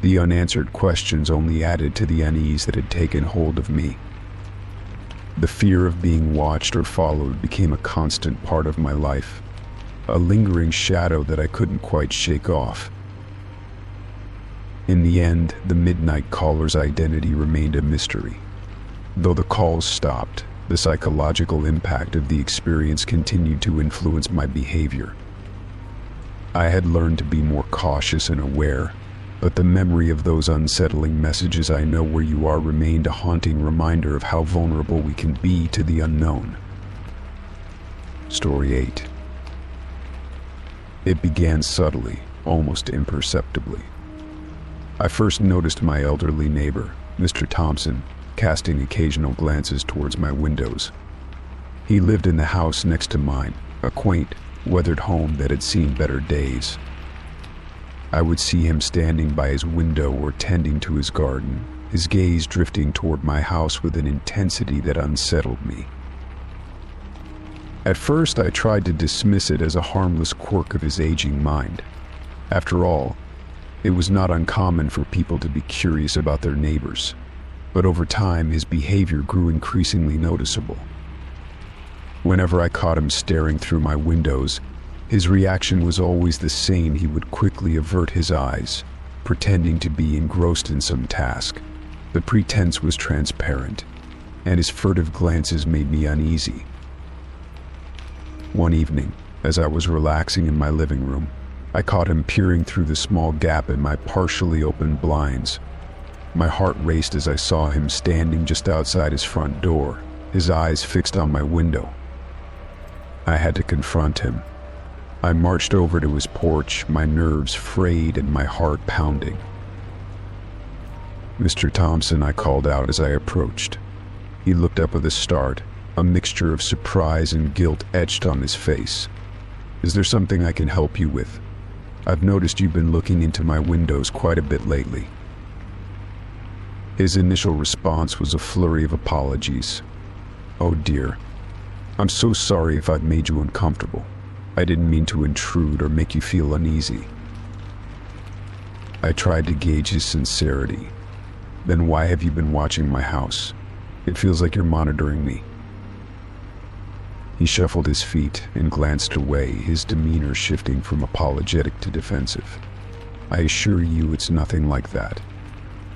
The unanswered questions only added to the unease that had taken hold of me. The fear of being watched or followed became a constant part of my life, a lingering shadow that I couldn't quite shake off. In the end, the midnight caller's identity remained a mystery. Though the calls stopped, the psychological impact of the experience continued to influence my behavior. I had learned to be more cautious and aware, but the memory of those unsettling messages "I know where you are" remained a haunting reminder of how vulnerable we can be to the unknown. Story 8. It began subtly, almost imperceptibly. I first noticed my elderly neighbor, Mr. Thompson, casting occasional glances towards my windows. He lived in the house next to mine, a quaint, weathered home that had seen better days. I would see him standing by his window or tending to his garden, his gaze drifting toward my house with an intensity that unsettled me. At first, I tried to dismiss it as a harmless quirk of his aging mind. After all, it was not uncommon for people to be curious about their neighbors, but over time his behavior grew increasingly noticeable. Whenever I caught him staring through my windows, his reaction was always the same. He would quickly avert his eyes, pretending to be engrossed in some task. The pretense was transparent, and his furtive glances made me uneasy. One evening, as I was relaxing in my living room, I caught him peering through the small gap in my partially opened blinds. My heart raced as I saw him standing just outside his front door, his eyes fixed on my window. I had to confront him. I marched over to his porch, my nerves frayed and my heart pounding. "Mr. Thompson," I called out as I approached. He looked up with a start, a mixture of surprise and guilt etched on his face. "Is there something I can help you with? I've noticed you've been looking into my windows quite a bit lately." His initial response was a flurry of apologies. "Oh dear, I'm so sorry if I've made you uncomfortable. I didn't mean to intrude or make you feel uneasy." I tried to gauge his sincerity. "Then why have you been watching my house? It feels like you're monitoring me." He shuffled his feet and glanced away, his demeanor shifting from apologetic to defensive. "I assure you it's nothing like that.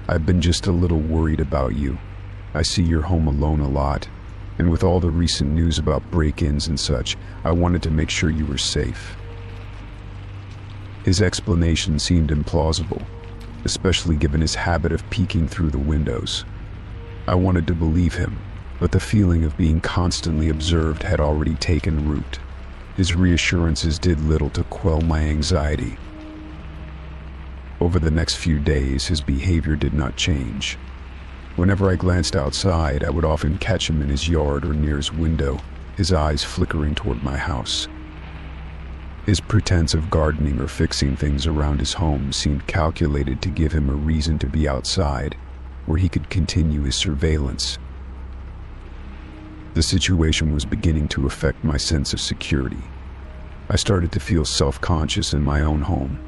I've been just a little worried about you. I see you're home alone a lot, and with all the recent news about break-ins and such, I wanted to make sure you were safe." His explanation seemed implausible, especially given his habit of peeking through the windows. I wanted to believe him, but the feeling of being constantly observed had already taken root. His reassurances did little to quell my anxiety. Over the next few days, his behavior did not change. Whenever I glanced outside, I would often catch him in his yard or near his window, his eyes flickering toward my house. His pretense of gardening or fixing things around his home seemed calculated to give him a reason to be outside, where he could continue his surveillance. The situation was beginning to affect my sense of security. I started to feel self-conscious in my own home.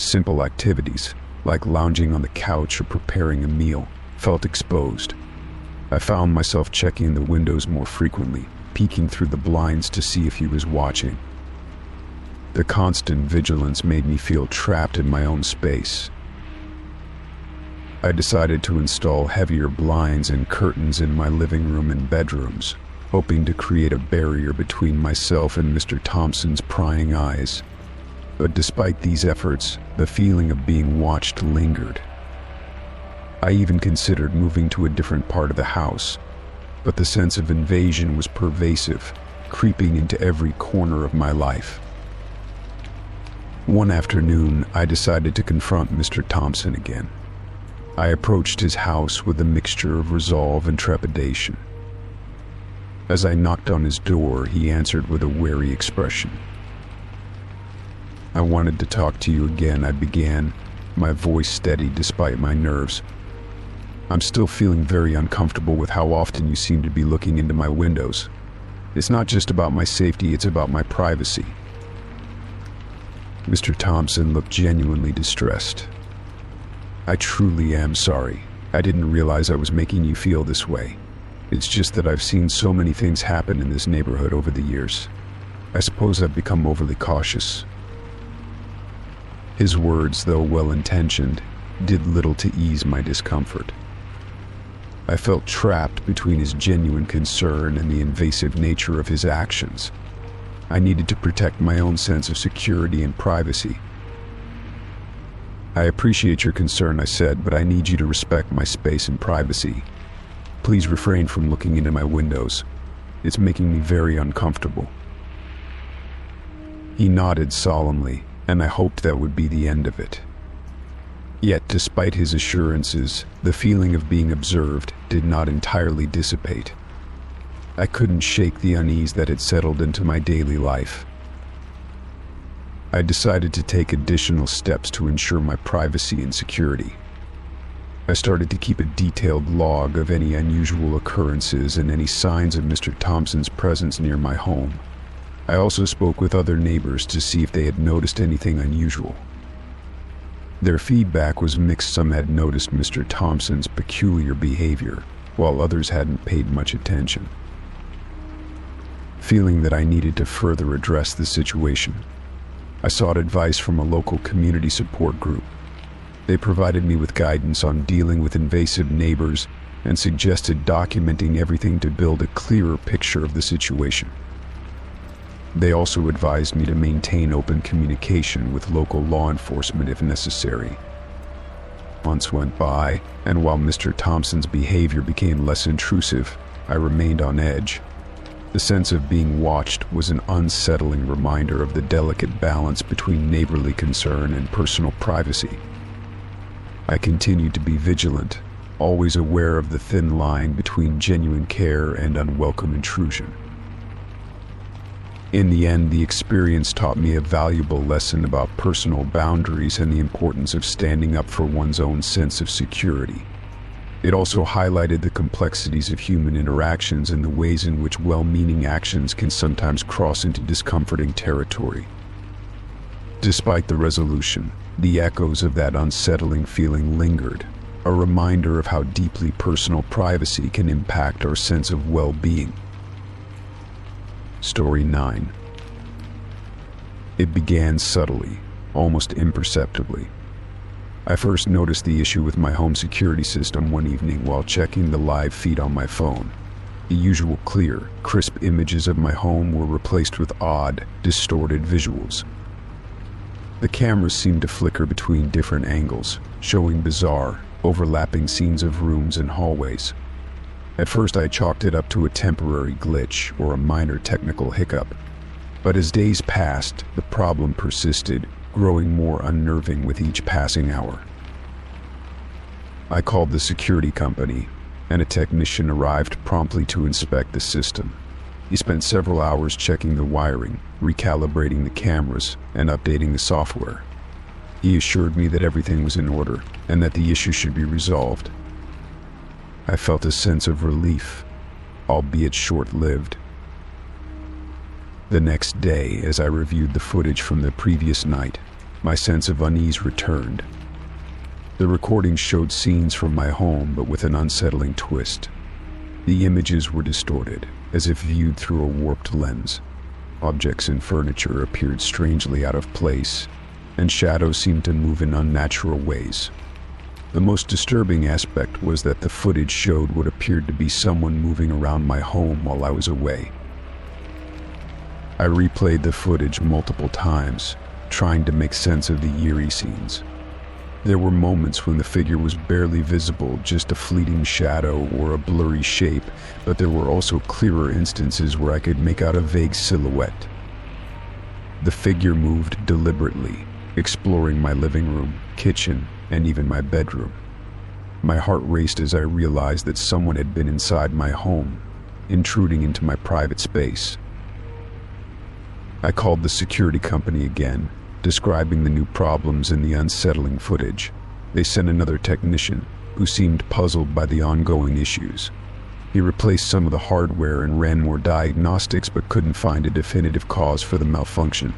Simple activities, like lounging on the couch or preparing a meal, felt exposed. I found myself checking the windows more frequently, peeking through the blinds to see if he was watching. The constant vigilance made me feel trapped in my own space. I decided to install heavier blinds and curtains in my living room and bedrooms, hoping to create a barrier between myself and Mr. Thompson's prying eyes. But despite these efforts, the feeling of being watched lingered. I even considered moving to a different part of the house, but the sense of invasion was pervasive, creeping into every corner of my life. One afternoon, I decided to confront Mr. Thompson again. I approached his house with a mixture of resolve and trepidation. As I knocked on his door, he answered with a wary expression. "I wanted to talk to you again," I began, my voice steady despite my nerves. "I'm still feeling very uncomfortable with how often you seem to be looking into my windows. It's not just about my safety, it's about my privacy." Mr. Thompson looked genuinely distressed. "I truly am sorry. I didn't realize I was making you feel this way. It's just that I've seen so many things happen in this neighborhood over the years. I suppose I've become overly cautious." His words, though well-intentioned, did little to ease my discomfort. I felt trapped between his genuine concern and the invasive nature of his actions. I needed to protect my own sense of security and privacy. "I appreciate your concern," I said, "but I need you to respect my space and privacy. Please refrain from looking into my windows. It's making me very uncomfortable." He nodded solemnly, and I hoped that would be the end of it. Yet, despite his assurances, the feeling of being observed did not entirely dissipate. I couldn't shake the unease that had settled into my daily life. I decided to take additional steps to ensure my privacy and security. I started to keep a detailed log of any unusual occurrences and any signs of Mr. Thompson's presence near my home. I also spoke with other neighbors to see if they had noticed anything unusual. Their feedback was mixed. Some had noticed Mr. Thompson's peculiar behavior, while others hadn't paid much attention. Feeling that I needed to further address the situation, I sought advice from a local community support group. They provided me with guidance on dealing with invasive neighbors and suggested documenting everything to build a clearer picture of the situation. They also advised me to maintain open communication with local law enforcement if necessary. Months went by, and while Mr. Thompson's behavior became less intrusive, I remained on edge. The sense of being watched was an unsettling reminder of the delicate balance between neighborly concern and personal privacy. I continued to be vigilant, always aware of the thin line between genuine care and unwelcome intrusion. In the end, the experience taught me a valuable lesson about personal boundaries and the importance of standing up for one's own sense of security. It also highlighted the complexities of human interactions and the ways in which well-meaning actions can sometimes cross into discomforting territory. Despite the resolution, the echoes of that unsettling feeling lingered, a reminder of how deeply personal privacy can impact our sense of well-being. Story 9. It began subtly, almost imperceptibly. I first noticed the issue with my home security system one evening while checking the live feed on my phone. The usual clear, crisp images of my home were replaced with odd, distorted visuals. The cameras seemed to flicker between different angles, showing bizarre, overlapping scenes of rooms and hallways. At first I chalked it up to a temporary glitch or a minor technical hiccup, but as days passed, the problem persisted, growing more unnerving with each passing hour. I called the security company, and a technician arrived promptly to inspect the system. He spent several hours checking the wiring, recalibrating the cameras, and updating the software. He assured me that everything was in order, and that the issue should be resolved. I felt a sense of relief, albeit short-lived. The next day, as I reviewed the footage from the previous night, My sense of unease returned. The recording showed scenes from my home, but with an unsettling twist. The images were distorted, as if viewed through a warped lens. Objects and furniture appeared strangely out of place, and shadows seemed to move in unnatural ways. The most disturbing aspect was that the footage showed what appeared to be someone moving around my home while I was away. I replayed the footage multiple times, trying to make sense of the eerie scenes. There were moments when the figure was barely visible, just a fleeting shadow or a blurry shape, but there were also clearer instances where I could make out a vague silhouette. The figure moved deliberately, exploring my living room, kitchen, and even my bedroom. My heart raced as I realized that someone had been inside my home, intruding into my private space. I called the security company again, describing the new problems in the unsettling footage. They sent another technician, who seemed puzzled by the ongoing issues. He replaced some of the hardware and ran more diagnostics, but couldn't find a definitive cause for the malfunction.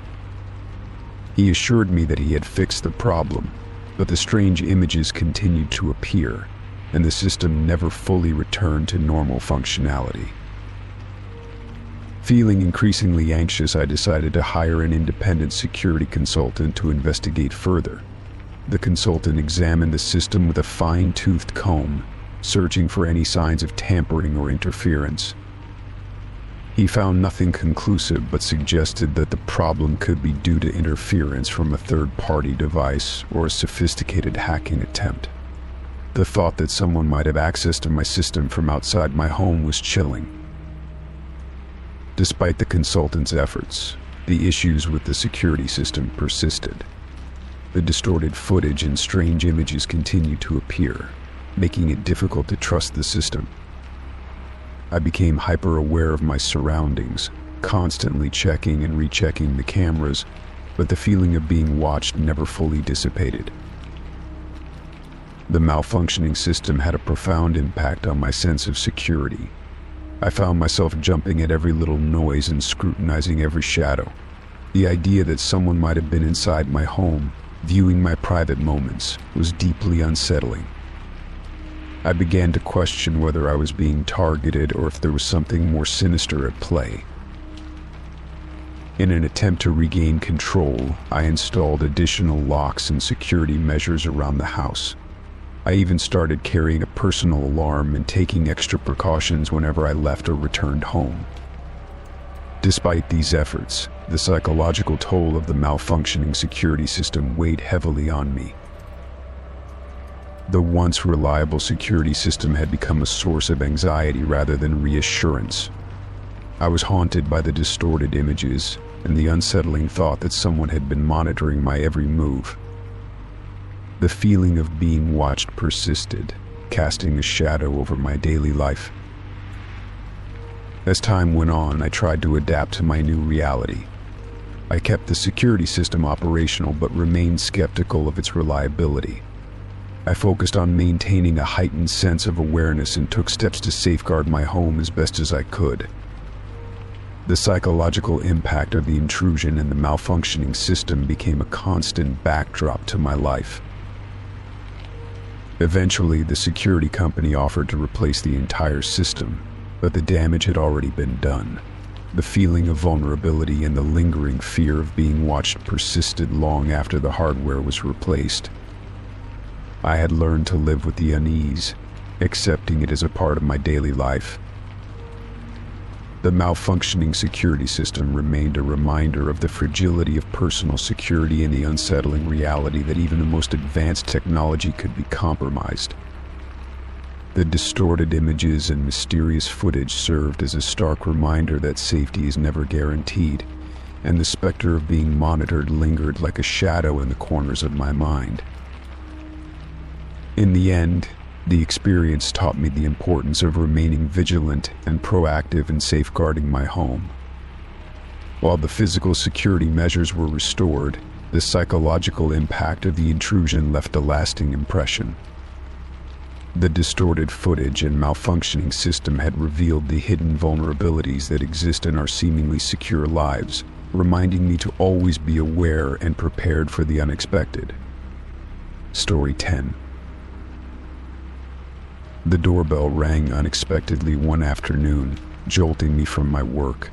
He assured me that he had fixed the problem, but the strange images continued to appear, and the system never fully returned to normal functionality. Feeling increasingly anxious, I decided to hire an independent security consultant to investigate further. The consultant examined the system with a fine-toothed comb, searching for any signs of tampering or interference. He found nothing conclusive, but suggested that the problem could be due to interference from a third-party device or a sophisticated hacking attempt. The thought that someone might have access to my system from outside my home was chilling. Despite the consultant's efforts, the issues with the security system persisted. The distorted footage and strange images continued to appear, making it difficult to trust the system. I became hyper-aware of my surroundings, constantly checking and rechecking the cameras, but the feeling of being watched never fully dissipated. The malfunctioning system had a profound impact on my sense of security. I found myself jumping at every little noise and scrutinizing every shadow. The idea that someone might have been inside my home, viewing my private moments, was deeply unsettling. I began to question whether I was being targeted or if there was something more sinister at play. In an attempt to regain control, I installed additional locks and security measures around the house. I even started carrying a personal alarm and taking extra precautions whenever I left or returned home. Despite these efforts, the psychological toll of the malfunctioning security system weighed heavily on me. The once reliable security system had become a source of anxiety rather than reassurance. I was haunted by the distorted images and the unsettling thought that someone had been monitoring my every move. The feeling of being watched persisted, casting a shadow over my daily life. As time went on, I tried to adapt to my new reality. I kept the security system operational but remained skeptical of its reliability. I focused on maintaining a heightened sense of awareness and took steps to safeguard my home as best as I could. The psychological impact of the intrusion and the malfunctioning system became a constant backdrop to my life. Eventually, the security company offered to replace the entire system, but the damage had already been done. The feeling of vulnerability and the lingering fear of being watched persisted long after the hardware was replaced. I had learned to live with the unease, accepting it as a part of my daily life. The malfunctioning security system remained a reminder of the fragility of personal security and the unsettling reality that even the most advanced technology could be compromised. The distorted images and mysterious footage served as a stark reminder that safety is never guaranteed, and the specter of being monitored lingered like a shadow in the corners of my mind. In the end, the experience taught me the importance of remaining vigilant and proactive in safeguarding my home. While the physical security measures were restored, the psychological impact of the intrusion left a lasting impression. The distorted footage and malfunctioning system had revealed the hidden vulnerabilities that exist in our seemingly secure lives, reminding me to always be aware and prepared for the unexpected. Story 10. The doorbell rang unexpectedly one afternoon, jolting me from my work.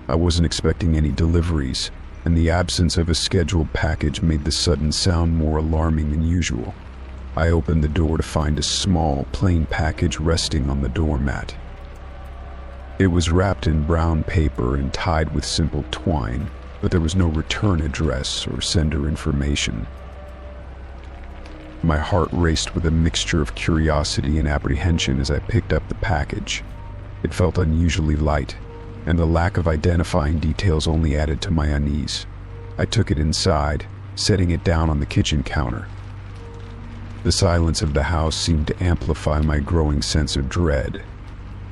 I wasn't expecting any deliveries, and the absence of a scheduled package made the sudden sound more alarming than usual. I opened the door to find a small, plain package resting on the doormat. It was wrapped in brown paper and tied with simple twine, but there was no return address or sender information. My heart raced with a mixture of curiosity and apprehension as I picked up the package. It felt unusually light, and the lack of identifying details only added to my unease. I took it inside, setting it down on the kitchen counter. The silence of the house seemed to amplify my growing sense of dread.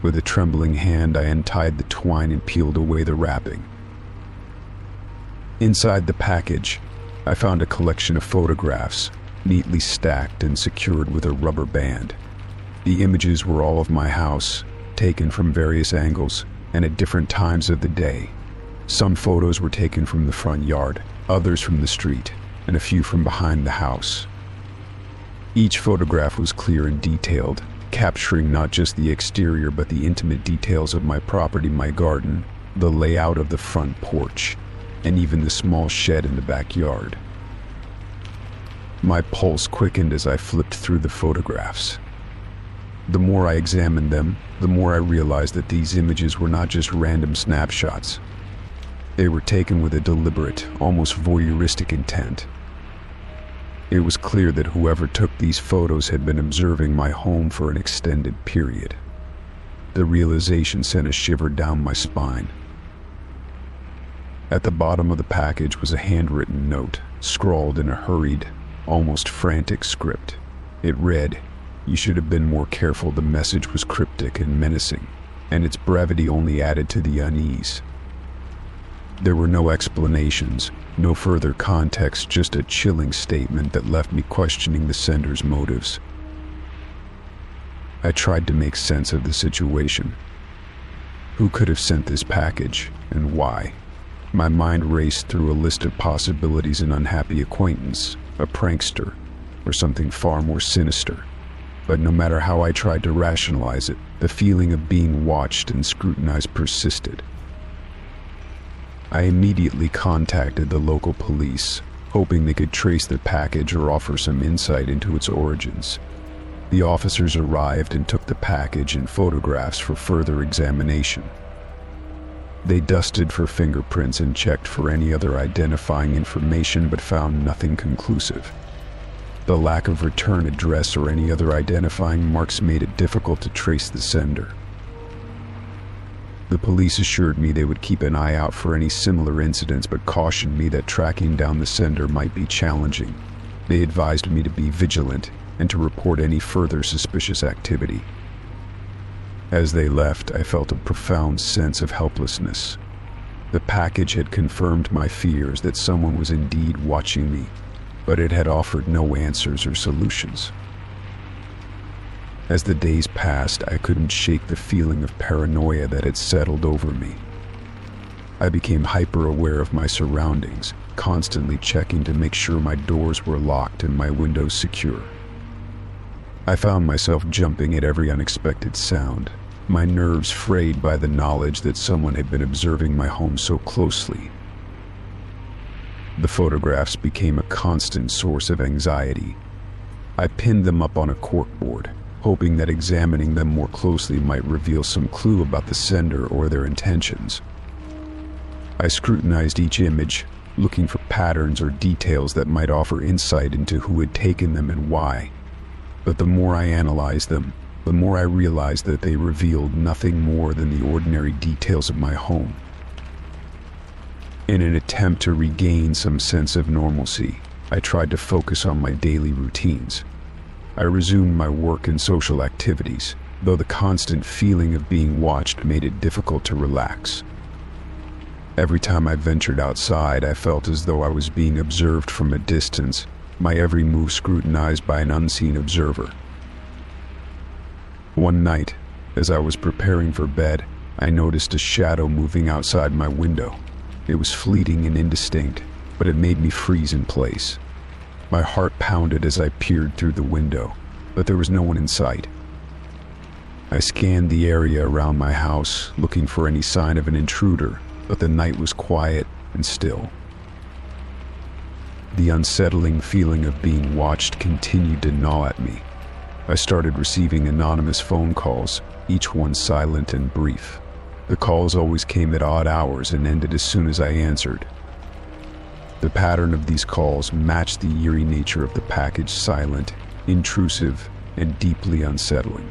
With a trembling hand, I untied the twine and peeled away the wrapping. Inside the package, I found a collection of photographs, neatly stacked and secured with a rubber band. The images were all of my house, taken from various angles and at different times of the day. Some photos were taken from the front yard, others from the street, and a few from behind the house. Each photograph was clear and detailed, capturing not just the exterior but the intimate details of my property, my garden, the layout of the front porch, and even the small shed in the backyard. My pulse quickened as I flipped through the photographs. The more I examined them, the more I realized that these images were not just random snapshots. They were taken with a deliberate, almost voyeuristic intent. It was clear that whoever took these photos had been observing my home for an extended period. The realization sent a shiver down my spine. At the bottom of the package was a handwritten note, scrawled in a hurried, almost frantic script. It read, "You should have been more careful." The message was cryptic and menacing, and its brevity only added to the unease. There were no explanations, no further context, just a chilling statement that left me questioning the sender's motives. I tried to make sense of the situation. Who could have sent this package, and why? My mind raced through a list of possibilities: an unhappy acquaintance, a prankster, or something far more sinister. But no matter how I tried to rationalize it, the feeling of being watched and scrutinized persisted. I immediately contacted the local police, hoping they could trace the package or offer some insight into its origins. The officers arrived and took the package and photographs for further examination. They dusted for fingerprints and checked for any other identifying information, but found nothing conclusive. The lack of return address or any other identifying marks made it difficult to trace the sender. The police assured me they would keep an eye out for any similar incidents, but cautioned me that tracking down the sender might be challenging. They advised me to be vigilant and to report any further suspicious activity. As they left, I felt a profound sense of helplessness. The package had confirmed my fears that someone was indeed watching me, but it had offered no answers or solutions. As the days passed, I couldn't shake the feeling of paranoia that had settled over me. I became hyper-aware of my surroundings, constantly checking to make sure my doors were locked and my windows secure. I found myself jumping at every unexpected sound, my nerves frayed by the knowledge that someone had been observing my home so closely. The photographs became a constant source of anxiety. I pinned them up on a corkboard, hoping that examining them more closely might reveal some clue about the sender or their intentions. I scrutinized each image, looking for patterns or details that might offer insight into who had taken them and why. But the more I analyzed them, the more I realized that they revealed nothing more than the ordinary details of my home. In an attempt to regain some sense of normalcy, I tried to focus on my daily routines. I resumed my work and social activities, though the constant feeling of being watched made it difficult to relax. Every time I ventured outside, I felt as though I was being observed from a distance, my every move scrutinized by an unseen observer. One night, as I was preparing for bed, I noticed a shadow moving outside my window. It was fleeting and indistinct, but it made me freeze in place. My heart pounded as I peered through the window, but there was no one in sight. I scanned the area around my house, looking for any sign of an intruder, but the night was quiet and still. The unsettling feeling of being watched continued to gnaw at me. I started receiving anonymous phone calls, each one silent and brief. The calls always came at odd hours and ended as soon as I answered. The pattern of these calls matched the eerie nature of the package: silent, intrusive, and deeply unsettling.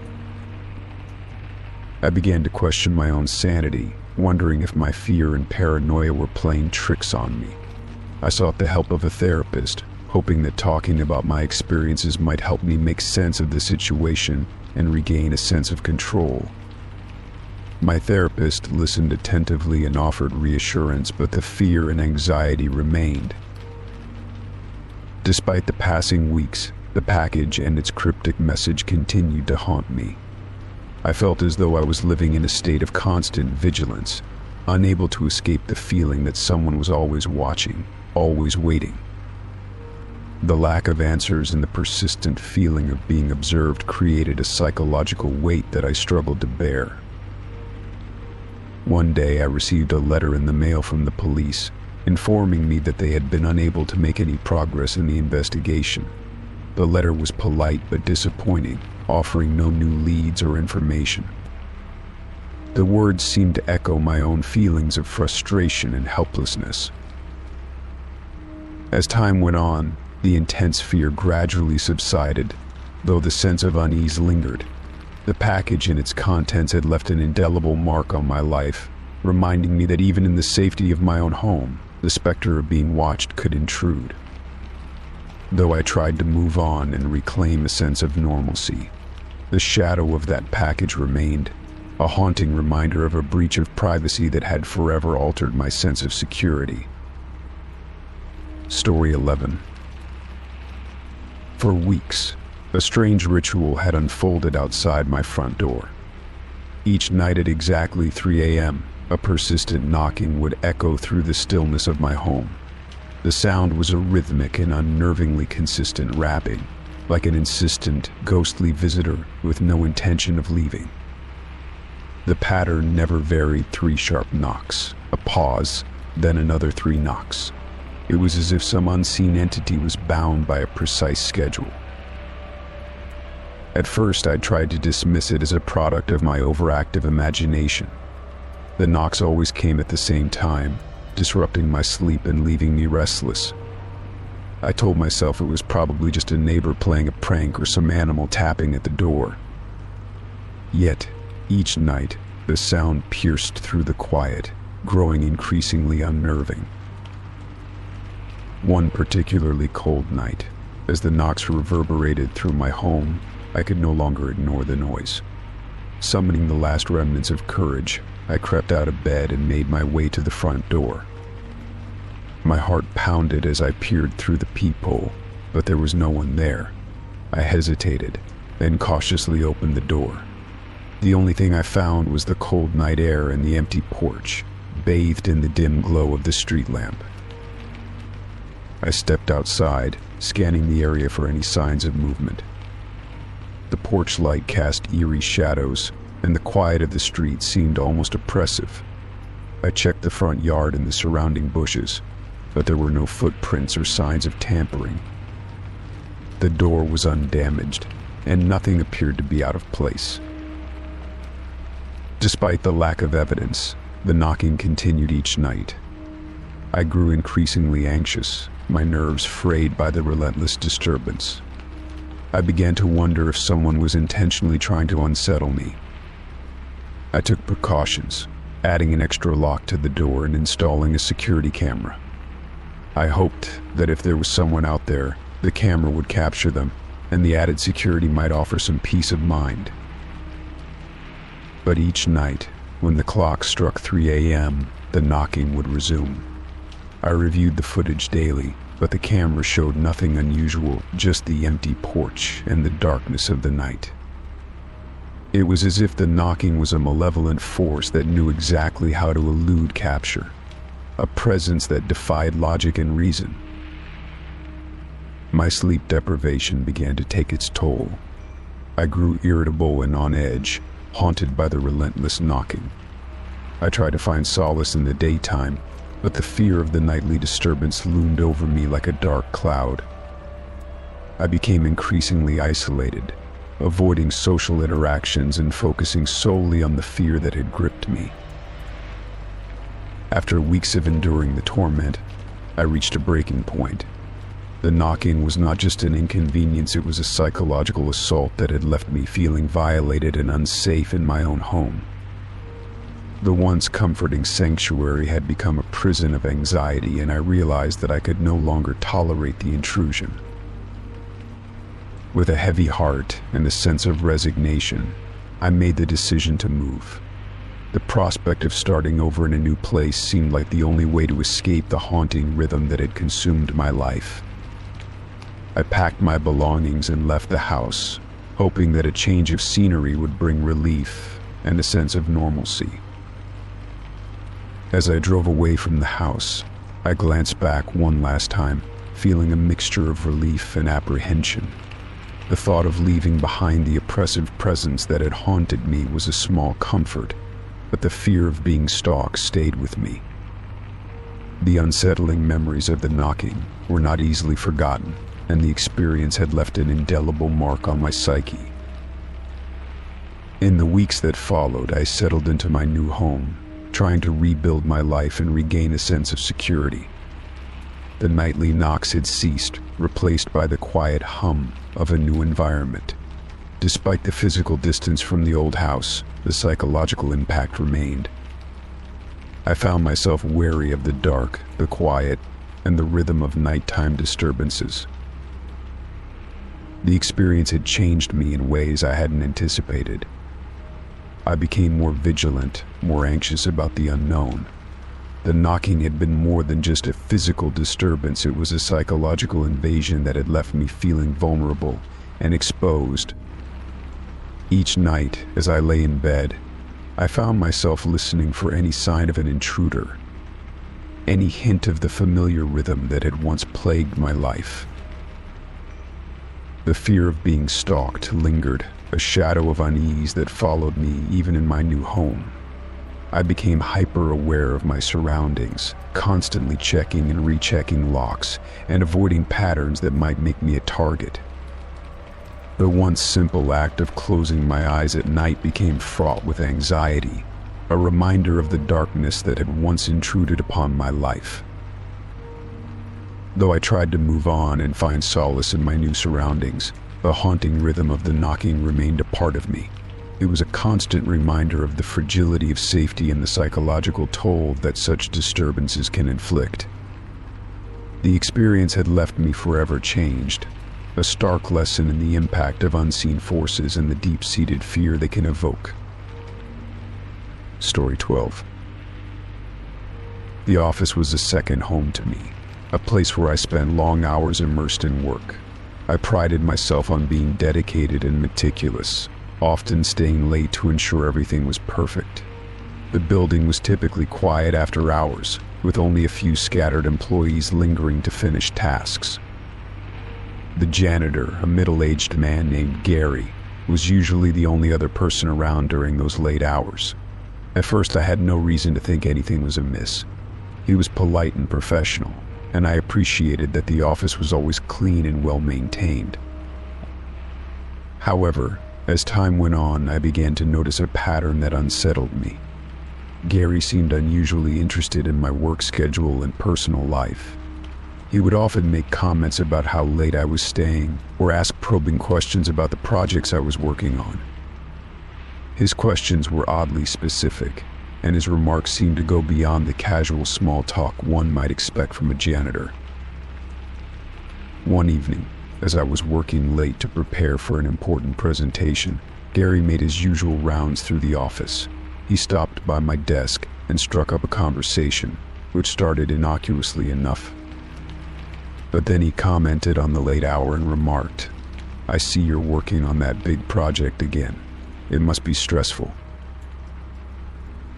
I began to question my own sanity, wondering if my fear and paranoia were playing tricks on me. I sought the help of a therapist, hoping that talking about my experiences might help me make sense of the situation and regain a sense of control. My therapist listened attentively and offered reassurance, but the fear and anxiety remained. Despite the passing weeks, the package and its cryptic message continued to haunt me. I felt as though I was living in a state of constant vigilance, unable to escape the feeling that someone was always watching, always waiting. The lack of answers and the persistent feeling of being observed created a psychological weight that I struggled to bear. One day I received a letter in the mail from the police, informing me that they had been unable to make any progress in the investigation. The letter was polite but disappointing, offering no new leads or information. The words seemed to echo my own feelings of frustration and helplessness. As time went on, the intense fear gradually subsided, though the sense of unease lingered. The package and its contents had left an indelible mark on my life, reminding me that even in the safety of my own home, the specter of being watched could intrude. Though I tried to move on and reclaim a sense of normalcy, the shadow of that package remained, a haunting reminder of a breach of privacy that had forever altered my sense of security. Story 11. For weeks, a strange ritual had unfolded outside my front door. Each night at exactly 3 a.m., a persistent knocking would echo through the stillness of my home. The sound was a rhythmic and unnervingly consistent rapping, like an insistent, ghostly visitor with no intention of leaving. The pattern never varied: 3 sharp knocks, a pause, then another 3 knocks. It was as if some unseen entity was bound by a precise schedule. At first, I tried to dismiss it as a product of my overactive imagination. The knocks always came at the same time, disrupting my sleep and leaving me restless. I told myself it was probably just a neighbor playing a prank or some animal tapping at the door. Yet, each night, the sound pierced through the quiet, growing increasingly unnerving. One particularly cold night, as the knocks reverberated through my home, I could no longer ignore the noise. Summoning the last remnants of courage, I crept out of bed and made my way to the front door. My heart pounded as I peered through the peephole, but there was no one there. I hesitated, then cautiously opened the door. The only thing I found was the cold night air and the empty porch, bathed in the dim glow of the street lamp. I stepped outside, scanning the area for any signs of movement. The porch light cast eerie shadows, and the quiet of the street seemed almost oppressive. I checked the front yard and the surrounding bushes, but there were no footprints or signs of tampering. The door was undamaged, and nothing appeared to be out of place. Despite the lack of evidence, the knocking continued each night. I grew increasingly anxious, my nerves frayed by the relentless disturbance. I began to wonder if someone was intentionally trying to unsettle me. I took precautions, adding an extra lock to the door and installing a security camera. I hoped that if there was someone out there, the camera would capture them, and the added security might offer some peace of mind. But each night, when the clock struck 3 a.m., the knocking would resume. I reviewed the footage daily, but the camera showed nothing unusual, just the empty porch and the darkness of the night. It was as if the knocking was a malevolent force that knew exactly how to elude capture. a presence that defied logic and reason. My sleep deprivation began to take its toll. I grew irritable and on edge, haunted by the relentless knocking. I tried to find solace in the daytime, but the fear of the nightly disturbance loomed over me like a dark cloud. I became increasingly isolated, avoiding social interactions and focusing solely on the fear that had gripped me. After weeks of enduring the torment, I reached a breaking point. The knocking was not just an inconvenience, it was a psychological assault that had left me feeling violated and unsafe in my own home. The once comforting sanctuary had become a prison of anxiety, and I realized that I could no longer tolerate the intrusion. With a heavy heart and a sense of resignation, I made the decision to move. The prospect of starting over in a new place seemed like the only way to escape the haunting rhythm that had consumed my life. I packed my belongings and left the house, hoping that a change of scenery would bring relief and a sense of normalcy. As I drove away from the house, I glanced back one last time, feeling a mixture of relief and apprehension. The thought of leaving behind the oppressive presence that had haunted me was a small comfort, but the fear of being stalked stayed with me. The unsettling memories of the knocking were not easily forgotten, and the experience had left an indelible mark on my psyche. In the weeks that followed, I settled into my new home, trying to rebuild my life and regain a sense of security. The nightly knocks had ceased, replaced by the quiet hum of a new environment. Despite the physical distance from the old house, the psychological impact remained. I found myself wary of the dark, the quiet, and the rhythm of nighttime disturbances. The experience had changed me in ways I hadn't anticipated. I became more vigilant, more anxious about the unknown. The knocking had been more than just a physical disturbance, it was a psychological invasion that had left me feeling vulnerable and exposed. Each night, as I lay in bed, I found myself listening for any sign of an intruder, any hint of the familiar rhythm that had once plagued my life. The fear of being stalked lingered, a shadow of unease that followed me even in my new home. I became hyper-aware of my surroundings, constantly checking and rechecking locks and avoiding patterns that might make me a target. The once simple act of closing my eyes at night became fraught with anxiety, a reminder of the darkness that had once intruded upon my life. Though I tried to move on and find solace in my new surroundings, the haunting rhythm of the knocking remained a part of me. It was a constant reminder of the fragility of safety and the psychological toll that such disturbances can inflict. The experience had left me forever changed, a stark lesson in the impact of unseen forces and the deep-seated fear they can evoke. Story 12. The office was a second home to me, a place where I spent long hours immersed in work. I prided myself on being dedicated and meticulous, often staying late to ensure everything was perfect. The building was typically quiet after hours, with only a few scattered employees lingering to finish tasks. The janitor, a middle-aged man named Gary, was usually the only other person around during those late hours. At first, I had no reason to think anything was amiss. He was polite and professional, and I appreciated that the office was always clean and well-maintained. However, as time went on, I began to notice a pattern that unsettled me. Gary seemed unusually interested in my work schedule and personal life. He would often make comments about how late I was staying, or ask probing questions about the projects I was working on. His questions were oddly specific, and his remarks seemed to go beyond the casual small talk one might expect from a janitor. One evening, as I was working late to prepare for an important presentation, Gary made his usual rounds through the office. He stopped by my desk and struck up a conversation, which started innocuously enough. But then he commented on the late hour and remarked, "I see you're working on that big project again. It must be stressful."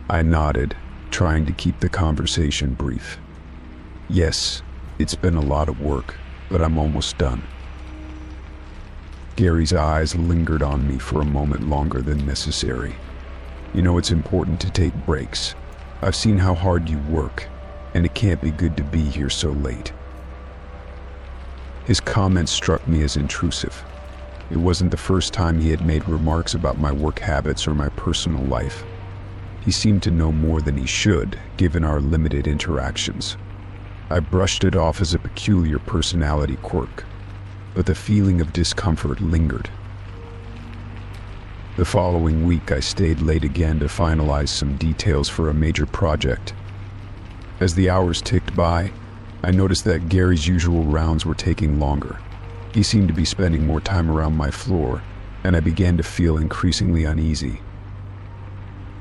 I nodded, trying to keep the conversation brief. "Yes, it's been a lot of work, but I'm almost done." Gary's eyes lingered on me for a moment longer than necessary. "You know, it's important to take breaks. I've seen how hard you work, and it can't be good to be here so late." His comment struck me as intrusive. It wasn't the first time he had made remarks about my work habits or my personal life. He seemed to know more than he should, given our limited interactions. I brushed it off as a peculiar personality quirk, but the feeling of discomfort lingered. The following week, I stayed late again to finalize some details for a major project. As the hours ticked by, I noticed that Gary's usual rounds were taking longer. He seemed to be spending more time around my floor, and I began to feel increasingly uneasy.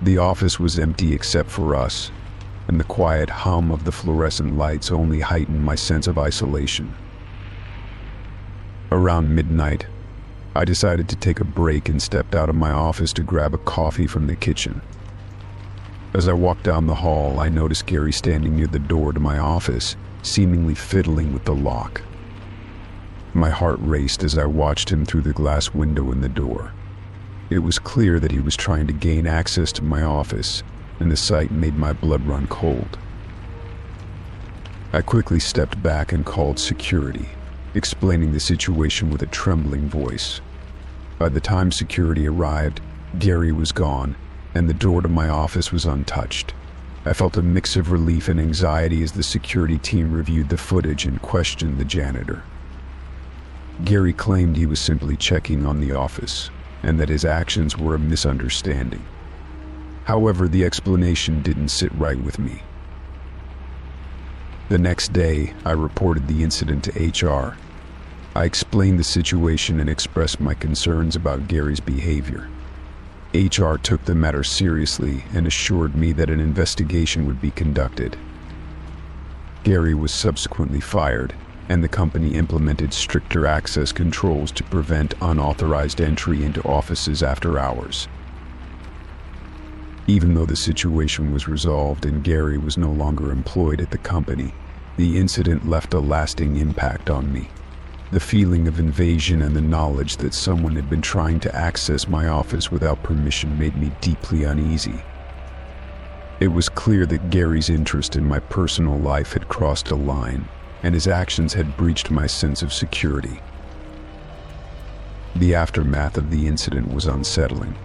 The office was empty except for us, and the quiet hum of the fluorescent lights only heightened my sense of isolation. Around midnight, I decided to take a break and stepped out of my office to grab a coffee from the kitchen. As I walked down the hall, I noticed Gary standing near the door to my office, seemingly fiddling with the lock. My heart raced as I watched him through the glass window in the door. It was clear that he was trying to gain access to my office, and the sight made my blood run cold. I quickly stepped back and called security, explaining the situation with a trembling voice. By the time security arrived, Gary was gone, and the door to my office was untouched. I felt a mix of relief and anxiety as the security team reviewed the footage and questioned the janitor. Gary claimed he was simply checking on the office, and that his actions were a misunderstanding. However, the explanation didn't sit right with me. The next day, I reported the incident to HR. I explained the situation and expressed my concerns about Gary's behavior. HR took the matter seriously and assured me that an investigation would be conducted. Gary was subsequently fired, and the company implemented stricter access controls to prevent unauthorized entry into offices after hours. Even though the situation was resolved and Gary was no longer employed at the company, the incident left a lasting impact on me. The feeling of invasion and the knowledge that someone had been trying to access my office without permission made me deeply uneasy. It was clear that Gary's interest in my personal life had crossed a line, and his actions had breached my sense of security. The aftermath of the incident was unsettling.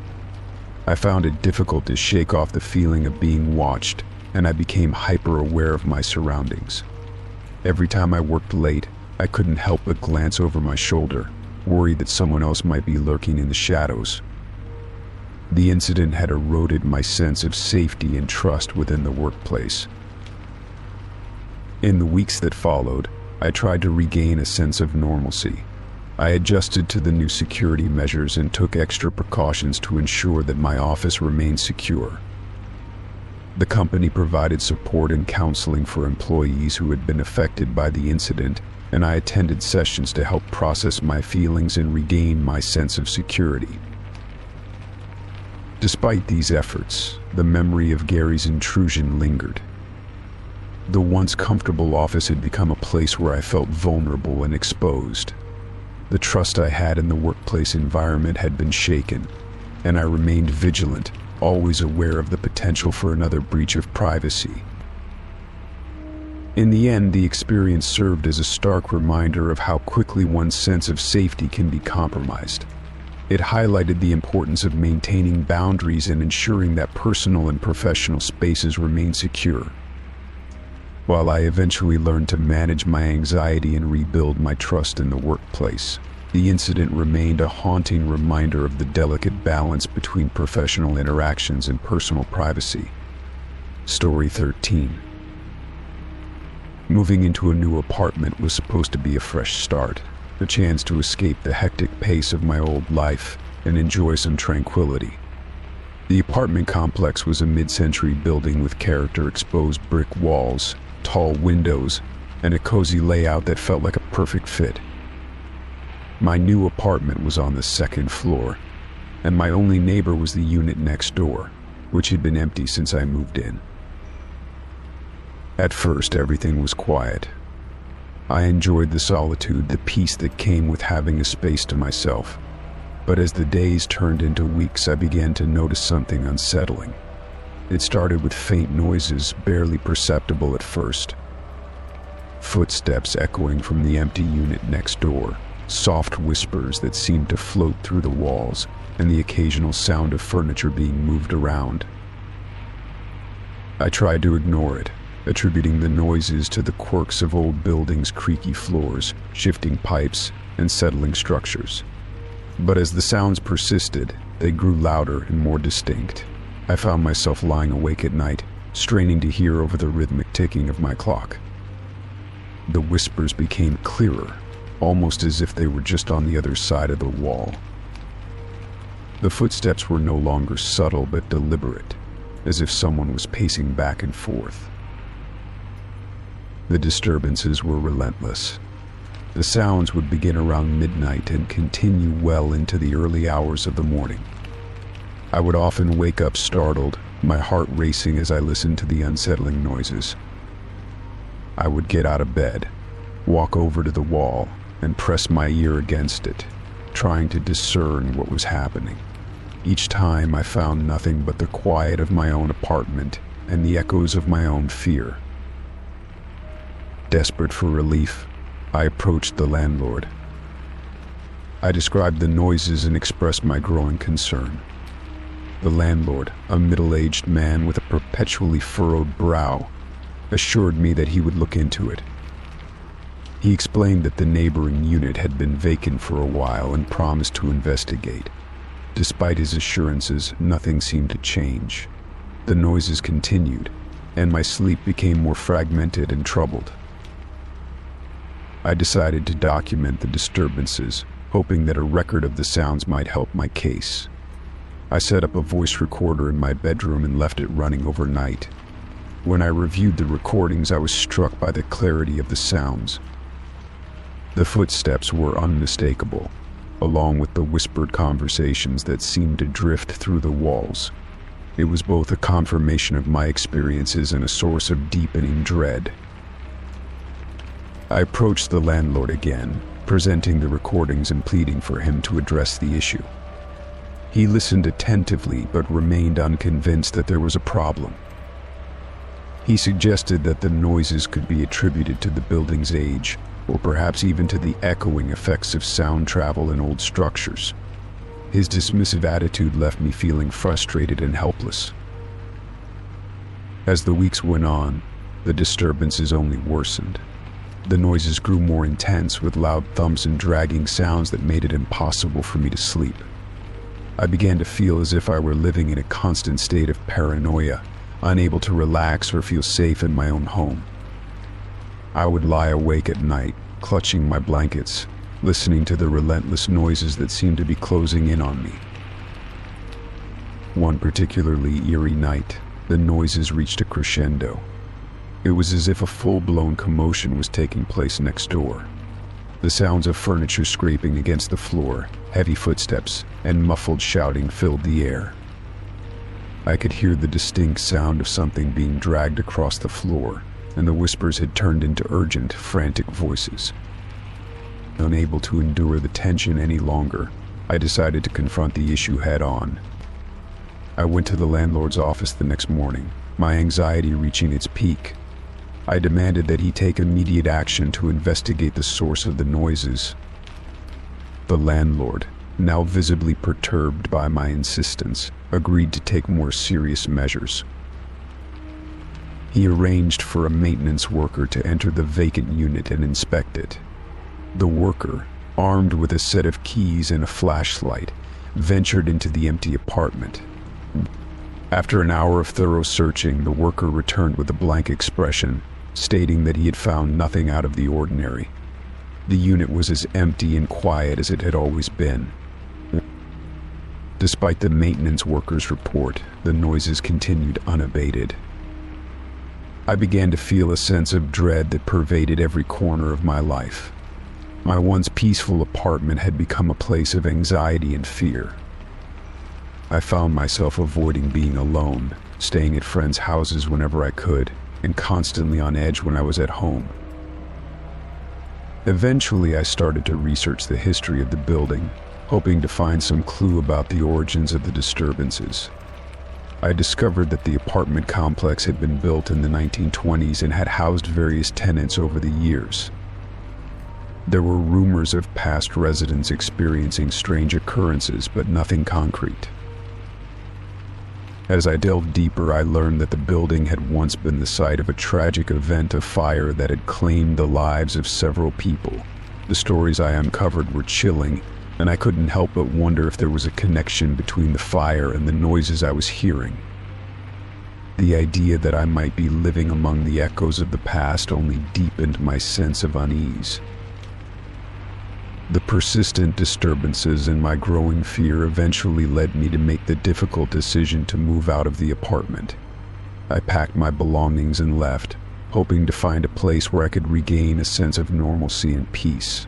I found it difficult to shake off the feeling of being watched, and I became hyper-aware of my surroundings. Every time I worked late, I couldn't help but glance over my shoulder, worried that someone else might be lurking in the shadows. The incident had eroded my sense of safety and trust within the workplace. In the weeks that followed, I tried to regain a sense of normalcy. I adjusted to the new security measures and took extra precautions to ensure that my office remained secure. The company provided support and counseling for employees who had been affected by the incident, and I attended sessions to help process my feelings and regain my sense of security. Despite these efforts, the memory of Gary's intrusion lingered. The once comfortable office had become a place where I felt vulnerable and exposed. The trust I had in the workplace environment had been shaken, and I remained vigilant, always aware of the potential for another breach of privacy. In the end, the experience served as a stark reminder of how quickly one's sense of safety can be compromised. It highlighted the importance of maintaining boundaries and ensuring that personal and professional spaces remain secure. While I eventually learned to manage my anxiety and rebuild my trust in the workplace, the incident remained a haunting reminder of the delicate balance between professional interactions and personal privacy. Story 13. Moving into a new apartment was supposed to be a fresh start, a chance to escape the hectic pace of my old life and enjoy some tranquility. The apartment complex was a mid-century building with character-exposed brick walls, tall windows, and a cozy layout that felt like a perfect fit. My new apartment was on the second floor, and my only neighbor was the unit next door, which had been empty since I moved in. At first, everything was quiet. I enjoyed the solitude, the peace that came with having a space to myself. But as the days turned into weeks, I began to notice something unsettling. It started with faint noises, barely perceptible at first. Footsteps echoing from the empty unit next door, soft whispers that seemed to float through the walls, and the occasional sound of furniture being moved around. I tried to ignore it, attributing the noises to the quirks of old buildings' creaky floors, shifting pipes, and settling structures. But as the sounds persisted, they grew louder and more distinct. I found myself lying awake at night, straining to hear over the rhythmic ticking of my clock. The whispers became clearer, almost as if they were just on the other side of the wall. The footsteps were no longer subtle but deliberate, as if someone was pacing back and forth. The disturbances were relentless. The sounds would begin around midnight and continue well into the early hours of the morning. I would often wake up startled, my heart racing as I listened to the unsettling noises. I would get out of bed, walk over to the wall, and press my ear against it, trying to discern what was happening. Each time I found nothing but the quiet of my own apartment and the echoes of my own fear. Desperate for relief, I approached the landlord. I described the noises and expressed my growing concern. The landlord, a middle-aged man with a perpetually furrowed brow, assured me that he would look into it. He explained that the neighboring unit had been vacant for a while and promised to investigate. Despite his assurances, nothing seemed to change. The noises continued, and my sleep became more fragmented and troubled. I decided to document the disturbances, hoping that a record of the sounds might help my case. I set up a voice recorder in my bedroom and left it running overnight. When I reviewed the recordings, I was struck by the clarity of the sounds. The footsteps were unmistakable, along with the whispered conversations that seemed to drift through the walls. It was both a confirmation of my experiences and a source of deepening dread. I approached the landlord again, presenting the recordings and pleading for him to address the issue. He listened attentively but remained unconvinced that there was a problem. He suggested that the noises could be attributed to the building's age, or perhaps even to the echoing effects of sound travel in old structures. His dismissive attitude left me feeling frustrated and helpless. As the weeks went on, the disturbances only worsened. The noises grew more intense, with loud thumps and dragging sounds that made it impossible for me to sleep. I began to feel as if I were living in a constant state of paranoia, unable to relax or feel safe in my own home. I would lie awake at night, clutching my blankets, listening to the relentless noises that seemed to be closing in on me. One particularly eerie night, the noises reached a crescendo. It was as if a full-blown commotion was taking place next door. The sounds of furniture scraping against the floor, heavy footsteps, and muffled shouting filled the air. I could hear the distinct sound of something being dragged across the floor, and the whispers had turned into urgent, frantic voices. Unable to endure the tension any longer, I decided to confront the issue head-on. I went to the landlord's office the next morning, my anxiety reaching its peak. I demanded that he take immediate action to investigate the source of the noises. The landlord, now visibly perturbed by my insistence, agreed to take more serious measures. He arranged for a maintenance worker to enter the vacant unit and inspect it. The worker, armed with a set of keys and a flashlight, ventured into the empty apartment. After an hour of thorough searching, the worker returned with a blank expression, stating that he had found nothing out of the ordinary. The unit was as empty and quiet as it had always been. Despite the maintenance worker's report, the noises continued unabated. I began to feel a sense of dread that pervaded every corner of my life. My once peaceful apartment had become a place of anxiety and fear. I found myself avoiding being alone, staying at friends' houses whenever I could, and constantly on edge when I was at home. Eventually, I started to research the history of the building, hoping to find some clue about the origins of the disturbances. I discovered that the apartment complex had been built in the 1920s and had housed various tenants over the years. There were rumors of past residents experiencing strange occurrences, but nothing concrete. As I delved deeper, I learned that the building had once been the site of a tragic event of fire that had claimed the lives of several people. The stories I uncovered were chilling, and I couldn't help but wonder if there was a connection between the fire and the noises I was hearing. The idea that I might be living among the echoes of the past only deepened my sense of unease. The persistent disturbances and my growing fear eventually led me to make the difficult decision to move out of the apartment. I packed my belongings and left, hoping to find a place where I could regain a sense of normalcy and peace.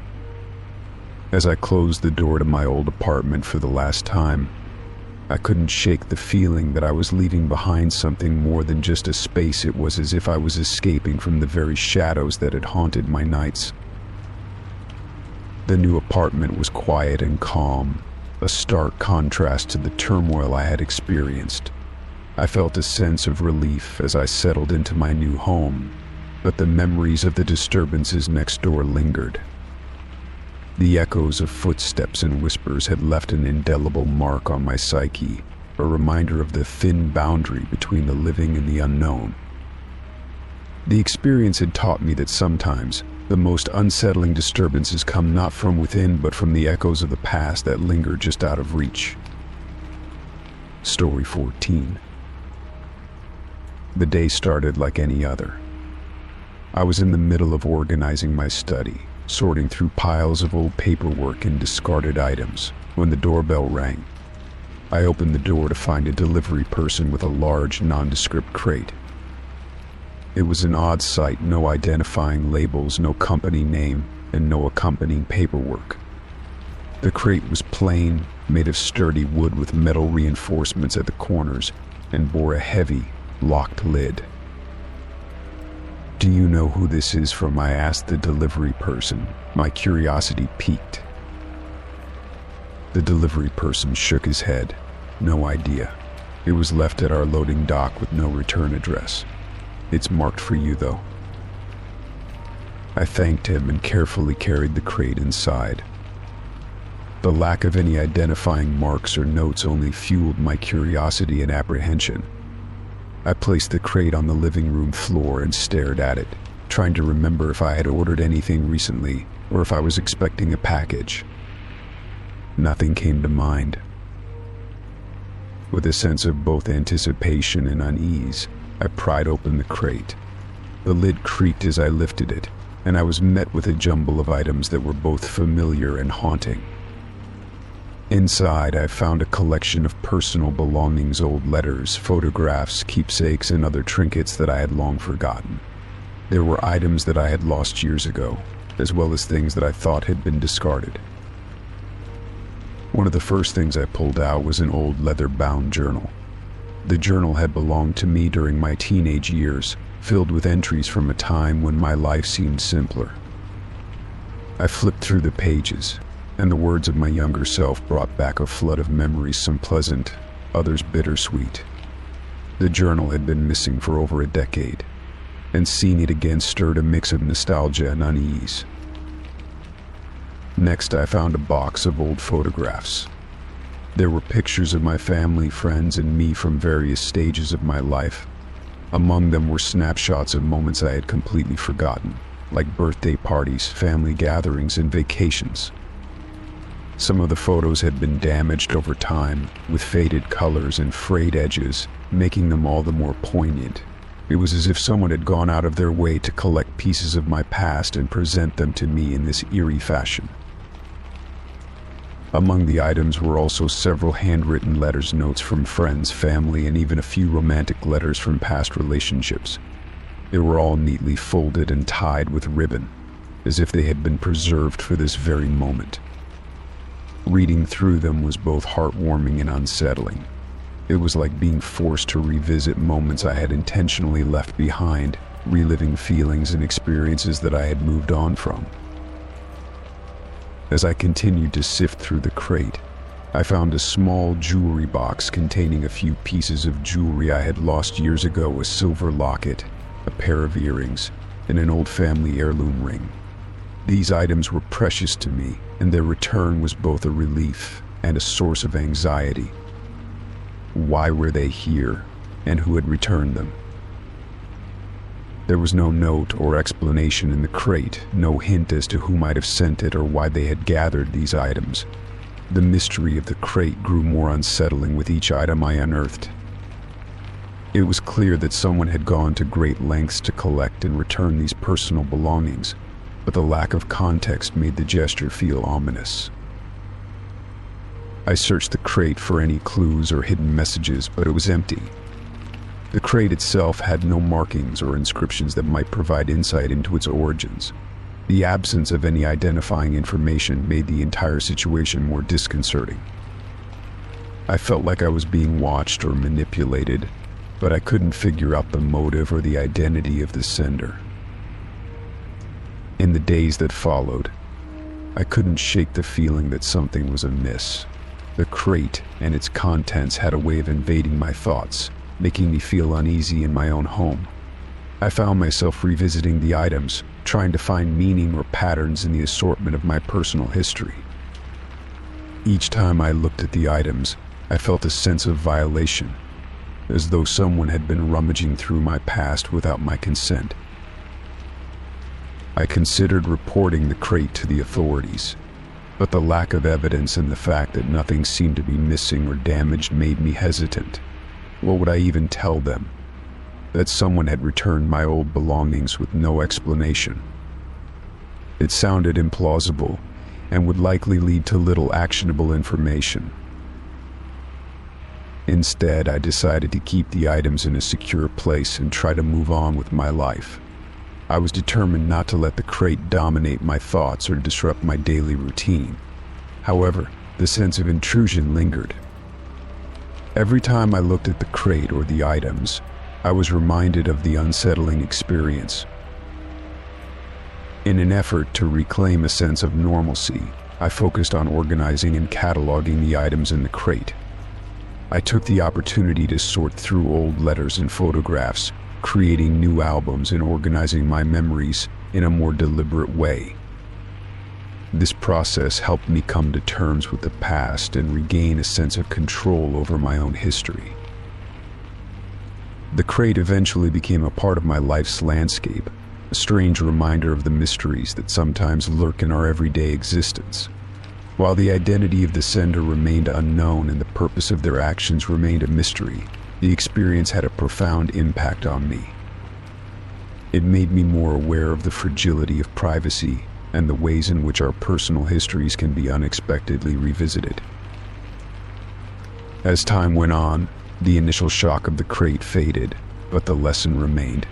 As I closed the door to my old apartment for the last time, I couldn't shake the feeling that I was leaving behind something more than just a space. It was as if I was escaping from the very shadows that had haunted my nights. The new apartment was quiet and calm, a stark contrast to the turmoil I had experienced. I felt a sense of relief as I settled into my new home, but the memories of the disturbances next door lingered. The echoes of footsteps and whispers had left an indelible mark on my psyche, a reminder of the thin boundary between the living and the unknown. The experience had taught me that sometimes the most unsettling disturbances come not from within, but from the echoes of the past that linger just out of reach. Story 14. The day started like any other. I was in the middle of organizing my study, sorting through piles of old paperwork and discarded items, when the doorbell rang. I opened the door to find a delivery person with a large, nondescript crate. It was an odd sight, no identifying labels, no company name, and no accompanying paperwork. The crate was plain, made of sturdy wood with metal reinforcements at the corners, and bore a heavy, locked lid. "Do you know who this is from?" I asked the delivery person, my curiosity piqued. The delivery person shook his head. "No idea. It was left at our loading dock with no return address. It's marked for you, though." I thanked him and carefully carried the crate inside. The lack of any identifying marks or notes only fueled my curiosity and apprehension. I placed the crate on the living room floor and stared at it, trying to remember if I had ordered anything recently or if I was expecting a package. Nothing came to mind. With a sense of both anticipation and unease, I pried open the crate. The lid creaked as I lifted it, and I was met with a jumble of items that were both familiar and haunting. Inside, I found a collection of personal belongings, old letters, photographs, keepsakes, and other trinkets that I had long forgotten. There were items that I had lost years ago, as well as things that I thought had been discarded. One of the first things I pulled out was an old leather-bound journal. The journal had belonged to me during my teenage years, filled with entries from a time when my life seemed simpler. I flipped through the pages, and the words of my younger self brought back a flood of memories, some pleasant, others bittersweet. The journal had been missing for over a decade, and seeing it again stirred a mix of nostalgia and unease. Next, I found a box of old photographs. There were pictures of my family, friends, and me from various stages of my life. Among them were snapshots of moments I had completely forgotten, like birthday parties, family gatherings, and vacations. Some of the photos had been damaged over time, with faded colors and frayed edges, making them all the more poignant. It was as if someone had gone out of their way to collect pieces of my past and present them to me in this eerie fashion. Among the items were also several handwritten letters, notes from friends, family, and even a few romantic letters from past relationships. They were all neatly folded and tied with ribbon, as if they had been preserved for this very moment. Reading through them was both heartwarming and unsettling. It was like being forced to revisit moments I had intentionally left behind, reliving feelings and experiences that I had moved on from. As I continued to sift through the crate, I found a small jewelry box containing a few pieces of jewelry I had lost years ago: a silver locket, a pair of earrings, and an old family heirloom ring. These items were precious to me, and their return was both a relief and a source of anxiety. Why were they here, and who had returned them? There was no note or explanation in the crate, no hint as to who might have sent it or why they had gathered these items. The mystery of the crate grew more unsettling with each item I unearthed. It was clear that someone had gone to great lengths to collect and return these personal belongings, but the lack of context made the gesture feel ominous. I searched the crate for any clues or hidden messages, but it was empty. The crate itself had no markings or inscriptions that might provide insight into its origins. The absence of any identifying information made the entire situation more disconcerting. I felt like I was being watched or manipulated, but I couldn't figure out the motive or the identity of the sender. In the days that followed, I couldn't shake the feeling that something was amiss. The crate and its contents had a way of invading my thoughts, making me feel uneasy in my own home. I found myself revisiting the items, trying to find meaning or patterns in the assortment of my personal history. Each time I looked at the items, I felt a sense of violation, as though someone had been rummaging through my past without my consent. I considered reporting the crate to the authorities, but the lack of evidence and the fact that nothing seemed to be missing or damaged made me hesitant. What would I even tell them? That someone had returned my old belongings with no explanation. It sounded implausible and would likely lead to little actionable information. Instead, I decided to keep the items in a secure place and try to move on with my life. I was determined not to let the crate dominate my thoughts or disrupt my daily routine. However, the sense of intrusion lingered. Every time I looked at the crate or the items, I was reminded of the unsettling experience. In an effort to reclaim a sense of normalcy, I focused on organizing and cataloging the items in the crate. I took the opportunity to sort through old letters and photographs, creating new albums and organizing my memories in a more deliberate way. This process helped me come to terms with the past and regain a sense of control over my own history. The crate eventually became a part of my life's landscape, a strange reminder of the mysteries that sometimes lurk in our everyday existence. While the identity of the sender remained unknown and the purpose of their actions remained a mystery, the experience had a profound impact on me. It made me more aware of the fragility of privacy and the ways in which our personal histories can be unexpectedly revisited. As time went on, the initial shock of the crate faded, but the lesson remained.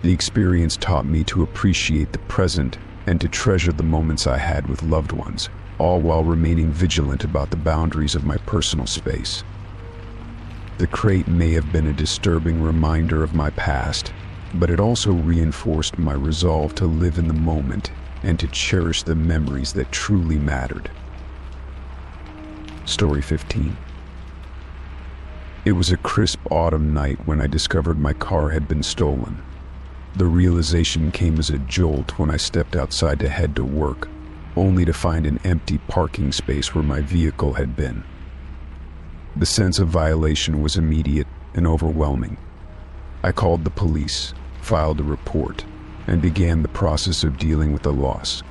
The experience taught me to appreciate the present and to treasure the moments I had with loved ones, all while remaining vigilant about the boundaries of my personal space. The crate may have been a disturbing reminder of my past, but it also reinforced my resolve to live in the moment and to cherish the memories that truly mattered. Story 15. It was a crisp autumn night when I discovered my car had been stolen. The realization came as a jolt when I stepped outside to head to work, only to find an empty parking space where my vehicle had been. The sense of violation was immediate and overwhelming. I called the police, filed a report, and began the process of dealing with the loss.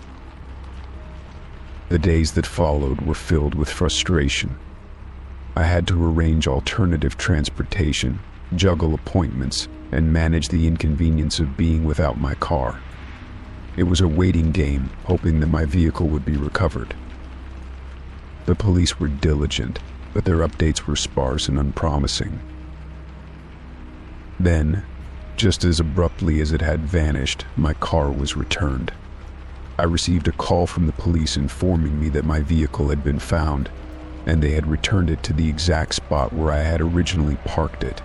The days that followed were filled with frustration. I had to arrange alternative transportation, juggle appointments, and manage the inconvenience of being without my car. It was a waiting game, hoping that my vehicle would be recovered. The police were diligent, but their updates were sparse and unpromising. Then, just as abruptly as it had vanished, my car was returned. I received a call from the police informing me that my vehicle had been found, and they had returned it to the exact spot where I had originally parked it.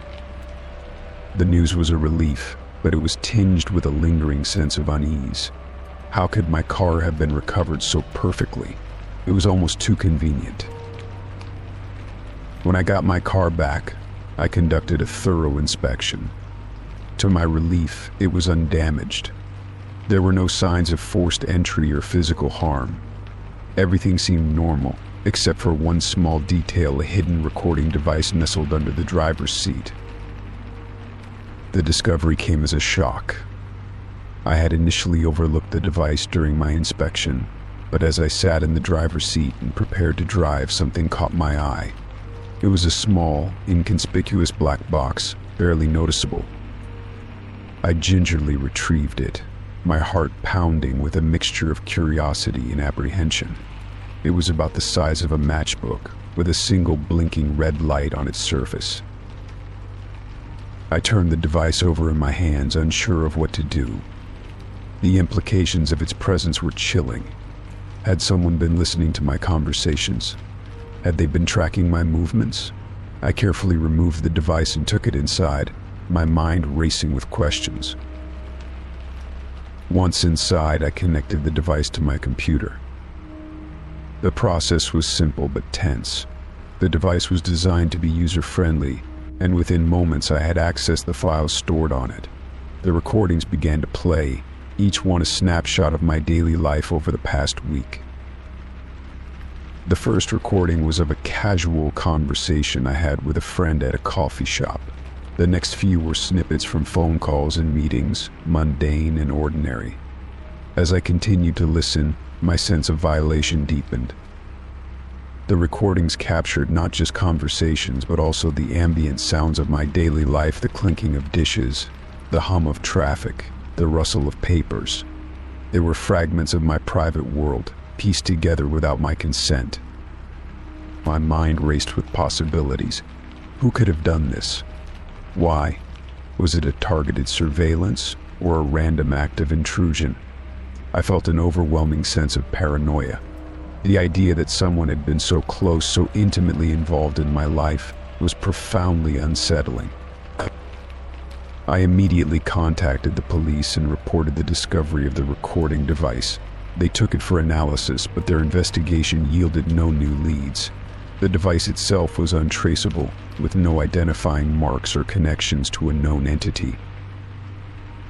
The news was a relief, but it was tinged with a lingering sense of unease. How could my car have been recovered so perfectly? It was almost too convenient. When I got my car back, I conducted a thorough inspection. To my relief, it was undamaged. There were no signs of forced entry or physical harm. Everything seemed normal, except for one small detail, a hidden recording device nestled under the driver's seat. The discovery came as a shock. I had initially overlooked the device during my inspection, but as I sat in the driver's seat and prepared to drive, something caught my eye. It was a small, inconspicuous black box, barely noticeable. I gingerly retrieved it, my heart pounding with a mixture of curiosity and apprehension. It was about the size of a matchbook, with a single blinking red light on its surface. I turned the device over in my hands, unsure of what to do. The implications of its presence were chilling. Had someone been listening to my conversations? Had they been tracking my movements? I carefully removed the device and took it inside, my mind racing with questions. Once inside, I connected the device to my computer. The process was simple but tense. The device was designed to be user-friendly, and within moments I had accessed the files stored on it. The recordings began to play, each one a snapshot of my daily life over the past week. The first recording was of a casual conversation I had with a friend at a coffee shop. The next few were snippets from phone calls and meetings, mundane and ordinary. As I continued to listen, my sense of violation deepened. The recordings captured not just conversations, but also the ambient sounds of my daily life, the clinking of dishes, the hum of traffic, the rustle of papers. They were fragments of my private world, pieced together without my consent. My mind raced with possibilities. Who could have done this? Why? Was it a targeted surveillance or a random act of intrusion? I felt an overwhelming sense of paranoia. The idea that someone had been so close, so intimately involved in my life, was profoundly unsettling. I immediately contacted the police and reported the discovery of the recording device. They took it for analysis, but their investigation yielded no new leads. The device itself was untraceable, with no identifying marks or connections to a known entity.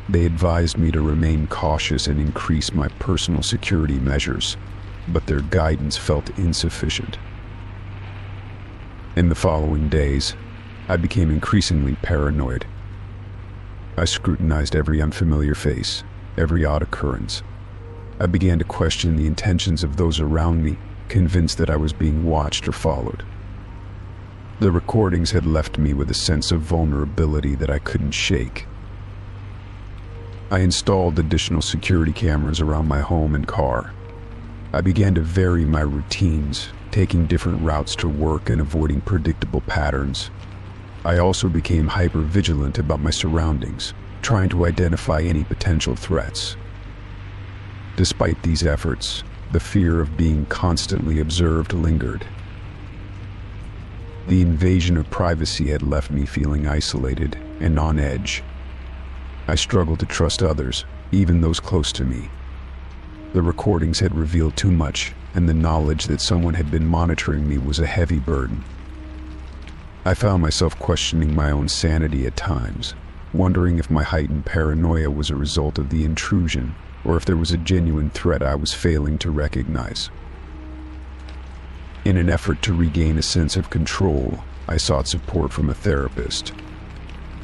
They advised me to remain cautious and increase my personal security measures, but their guidance felt insufficient. In the following days, I became increasingly paranoid. I scrutinized every unfamiliar face, every odd occurrence. I began to question the intentions of those around me, convinced that I was being watched or followed. The recordings had left me with a sense of vulnerability that I couldn't shake. I installed additional security cameras around my home and car. I began to vary my routines, taking different routes to work and avoiding predictable patterns. I also became hyper-vigilant about my surroundings, trying to identify any potential threats. Despite these efforts, the fear of being constantly observed lingered. The invasion of privacy had left me feeling isolated and on edge. I struggled to trust others, even those close to me. The recordings had revealed too much, and the knowledge that someone had been monitoring me was a heavy burden. I found myself questioning my own sanity at times, wondering if my heightened paranoia was a result of the intrusion, or if there was a genuine threat I was failing to recognize. In an effort to regain a sense of control, I sought support from a therapist.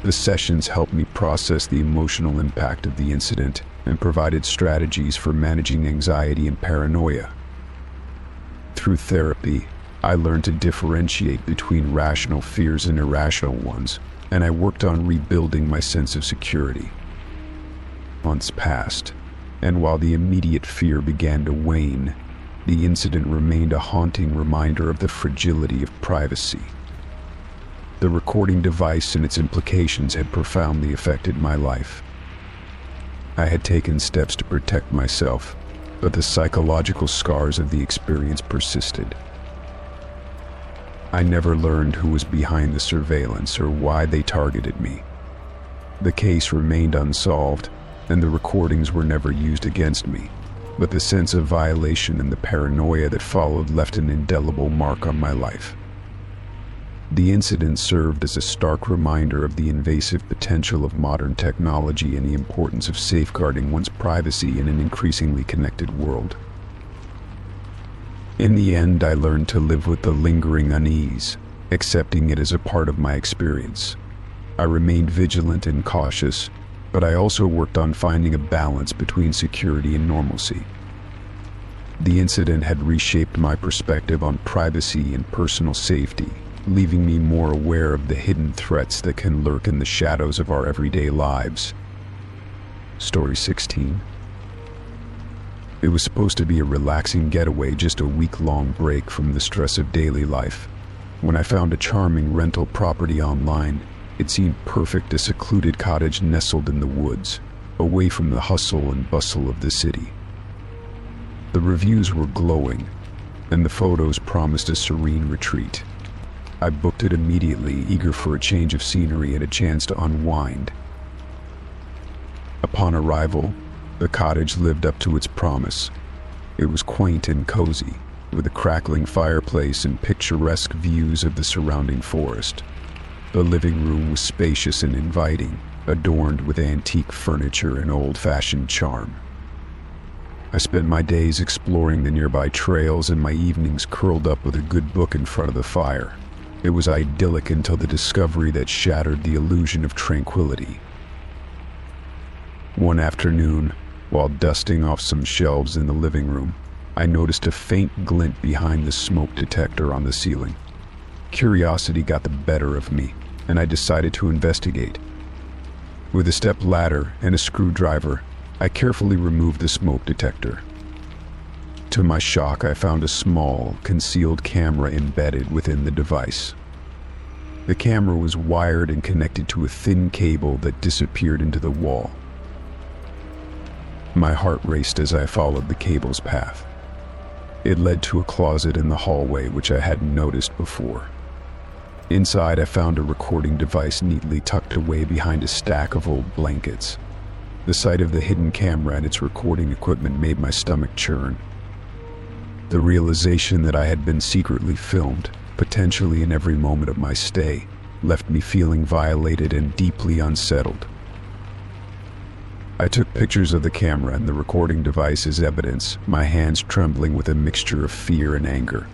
The sessions helped me process the emotional impact of the incident and provided strategies for managing anxiety and paranoia. Through therapy, I learned to differentiate between rational fears and irrational ones, and I worked on rebuilding my sense of security. Months passed, and while the immediate fear began to wane, the incident remained a haunting reminder of the fragility of privacy. The recording device and its implications had profoundly affected my life. I had taken steps to protect myself, but the psychological scars of the experience persisted. I never learned who was behind the surveillance or why they targeted me. The case remained unsolved, and the recordings were never used against me, but the sense of violation and the paranoia that followed left an indelible mark on my life. The incident served as a stark reminder of the invasive potential of modern technology and the importance of safeguarding one's privacy in an increasingly connected world. In the end, I learned to live with the lingering unease, accepting it as a part of my experience. I remained vigilant and cautious, but I also worked on finding a balance between security and normalcy. The incident had reshaped my perspective on privacy and personal safety, leaving me more aware of the hidden threats that can lurk in the shadows of our everyday lives. Story 16. It was supposed to be a relaxing getaway, just a week-long break from the stress of daily life. When I found a charming rental property online, it seemed perfect, a secluded cottage nestled in the woods, away from the hustle and bustle of the city. The reviews were glowing, and the photos promised a serene retreat. I booked it immediately, eager for a change of scenery and a chance to unwind. Upon arrival, the cottage lived up to its promise. It was quaint and cozy, with a crackling fireplace and picturesque views of the surrounding forest. The living room was spacious and inviting, adorned with antique furniture and old-fashioned charm. I spent my days exploring the nearby trails and my evenings curled up with a good book in front of the fire. It was idyllic until the discovery that shattered the illusion of tranquility. One afternoon, while dusting off some shelves in the living room, I noticed a faint glint behind the smoke detector on the ceiling. Curiosity got the better of me, and I decided to investigate. With a step ladder and a screwdriver, I carefully removed the smoke detector. To my shock, I found a small, concealed camera embedded within the device. The camera was wired and connected to a thin cable that disappeared into the wall. My heart raced as I followed the cable's path. It led to a closet in the hallway which I hadn't noticed before. Inside, I found a recording device neatly tucked away behind a stack of old blankets. The sight of the hidden camera and its recording equipment made my stomach churn. The realization that I had been secretly filmed, potentially in every moment of my stay, left me feeling violated and deeply unsettled. I took pictures of the camera and the recording device as evidence, my hands trembling with a mixture of fear and anger.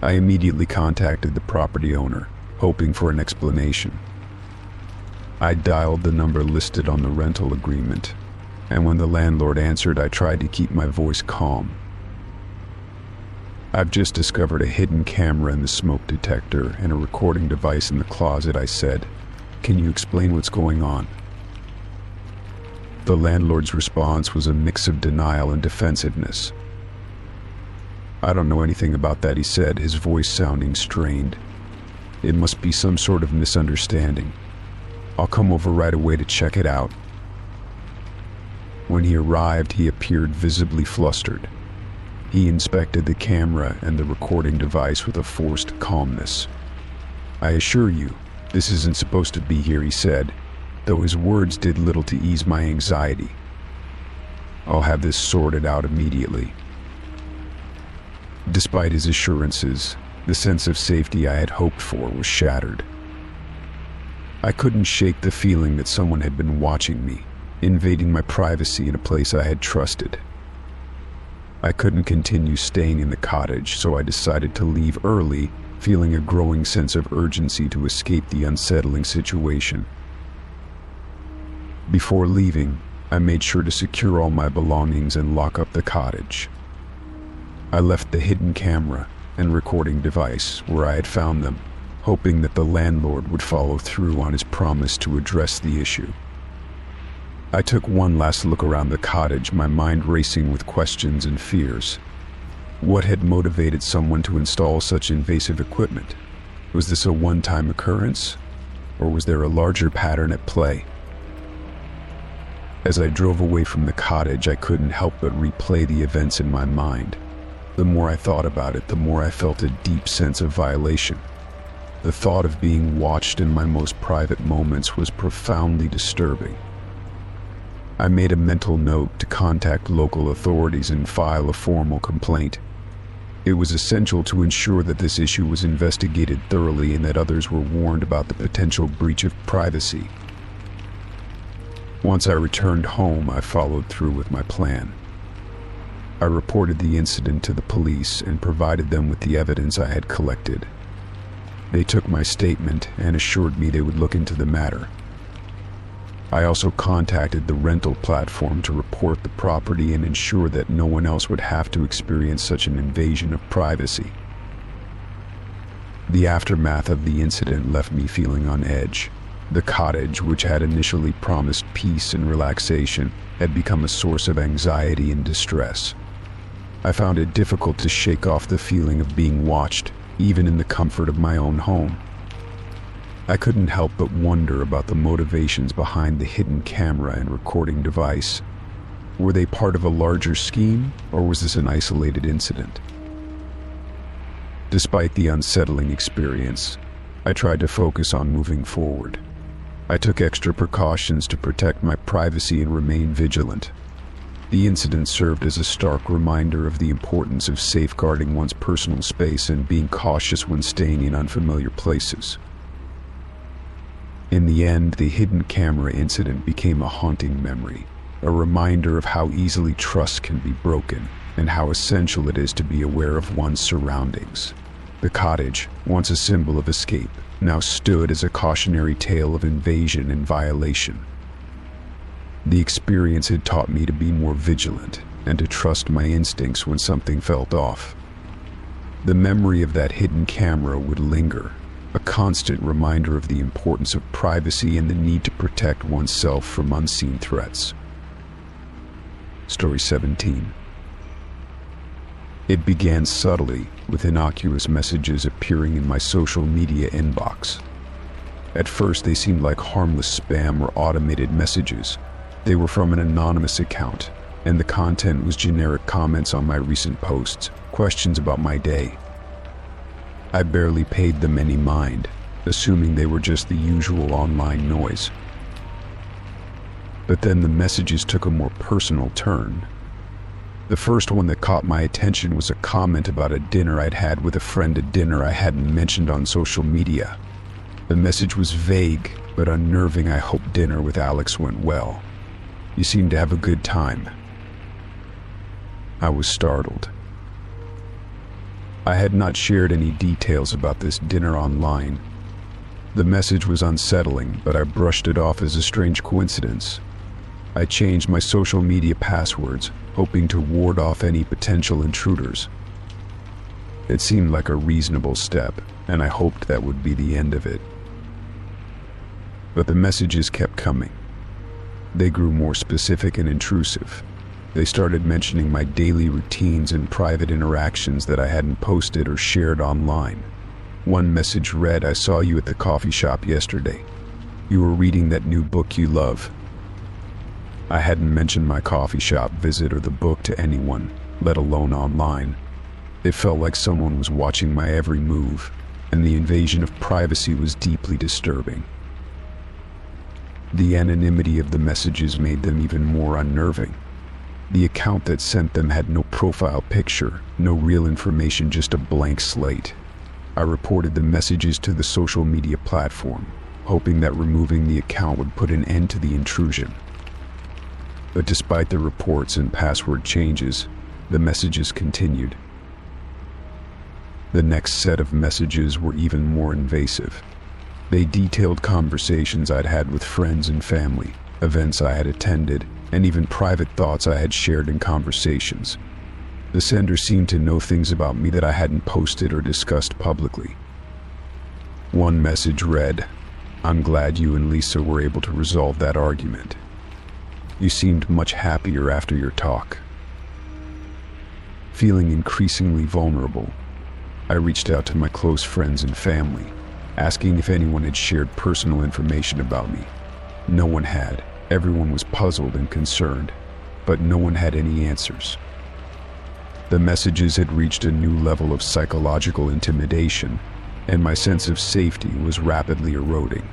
I immediately contacted the property owner, hoping for an explanation. I dialed the number listed on the rental agreement, and when the landlord answered, I tried to keep my voice calm. "I've just discovered a hidden camera in the smoke detector and a recording device in the closet," I said. "Can you explain what's going on?" The landlord's response was a mix of denial and defensiveness. "I don't know anything about that," he said, his voice sounding strained. "It must be some sort of misunderstanding. I'll come over right away to check it out." When he arrived, he appeared visibly flustered. He inspected the camera and the recording device with a forced calmness. "I assure you, this isn't supposed to be here," he said, though his words did little to ease my anxiety. "I'll have this sorted out immediately." Despite his assurances, the sense of safety I had hoped for was shattered. I couldn't shake the feeling that someone had been watching me, invading my privacy in a place I had trusted. I couldn't continue staying in the cottage, so I decided to leave early, feeling a growing sense of urgency to escape the unsettling situation. Before leaving, I made sure to secure all my belongings and lock up the cottage. I left the hidden camera and recording device where I had found them, hoping that the landlord would follow through on his promise to address the issue. I took one last look around the cottage, my mind racing with questions and fears. What had motivated someone to install such invasive equipment? Was this a one-time occurrence, or was there a larger pattern at play? As I drove away from the cottage, I couldn't help but replay the events in my mind. The more I thought about it, the more I felt a deep sense of violation. The thought of being watched in my most private moments was profoundly disturbing. I made a mental note to contact local authorities and file a formal complaint. It was essential to ensure that this issue was investigated thoroughly and that others were warned about the potential breach of privacy. Once I returned home, I followed through with my plan. I reported the incident to the police and provided them with the evidence I had collected. They took my statement and assured me they would look into the matter. I also contacted the rental platform to report the property and ensure that no one else would have to experience such an invasion of privacy. The aftermath of the incident left me feeling on edge. The cottage, which had initially promised peace and relaxation, had become a source of anxiety and distress. I found it difficult to shake off the feeling of being watched, even in the comfort of my own home. I couldn't help but wonder about the motivations behind the hidden camera and recording device. Were they part of a larger scheme, or was this an isolated incident? Despite the unsettling experience, I tried to focus on moving forward. I took extra precautions to protect my privacy and remain vigilant. The incident served as a stark reminder of the importance of safeguarding one's personal space and being cautious when staying in unfamiliar places. In the end, the hidden camera incident became a haunting memory, a reminder of how easily trust can be broken and how essential it is to be aware of one's surroundings. The cottage, once a symbol of escape, now stood as a cautionary tale of invasion and violation. The experience had taught me to be more vigilant and to trust my instincts when something felt off. The memory of that hidden camera would linger, a constant reminder of the importance of privacy and the need to protect oneself from unseen threats. Story 17. It began subtly, with innocuous messages appearing in my social media inbox. At first, they seemed like harmless spam or automated messages. They were from an anonymous account, and the content was generic comments on my recent posts, questions about my day. I barely paid them any mind, assuming they were just the usual online noise. But then the messages took a more personal turn. The first one that caught my attention was a comment about a dinner I'd had with a friend, a dinner I hadn't mentioned on social media. The message was vague but unnerving. I hope dinner with Alex went well. You seem to have a good time. I was startled. I had not shared any details about this dinner online. The message was unsettling, but I brushed it off as a strange coincidence. I changed my social media passwords, hoping to ward off any potential intruders. It seemed like a reasonable step, and I hoped that would be the end of it. But the messages kept coming. They grew more specific and intrusive. They started mentioning my daily routines and private interactions that I hadn't posted or shared online. One message read, "I saw you at the coffee shop yesterday. You were reading that new book you love." I hadn't mentioned my coffee shop visit or the book to anyone, let alone online. It felt like someone was watching my every move, and the invasion of privacy was deeply disturbing. The anonymity of the messages made them even more unnerving. The account that sent them had no profile picture, no real information, just a blank slate. I reported the messages to the social media platform, hoping that removing the account would put an end to the intrusion. But despite the reports and password changes, the messages continued. The next set of messages were even more invasive. They detailed conversations I'd had with friends and family, events I had attended, and even private thoughts I had shared in conversations. The sender seemed to know things about me that I hadn't posted or discussed publicly. One message read, "I'm glad you and Lisa were able to resolve that argument. You seemed much happier after your talk." Feeling increasingly vulnerable, I reached out to my close friends and family, asking if anyone had shared personal information about me. No one had. Everyone was puzzled and concerned, but no one had any answers. The messages had reached a new level of psychological intimidation. and my sense of safety was rapidly eroding.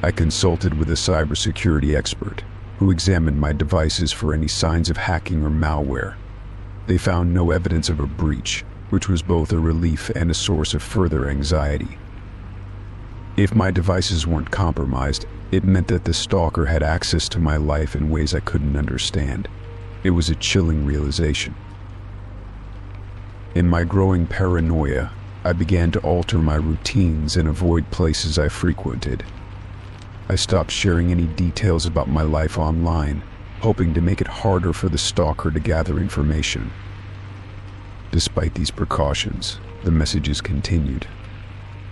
I consulted with a cybersecurity expert who examined my devices for any signs of hacking or malware. They found no evidence of a breach, which was both a relief and a source of further anxiety. If my devices weren't compromised, it meant that the stalker had access to my life in ways I couldn't understand. It was a chilling realization. In my growing paranoia, I began to alter my routines and avoid places I frequented. I stopped sharing any details about my life online, hoping to make it harder for the stalker to gather information. Despite these precautions, the messages continued,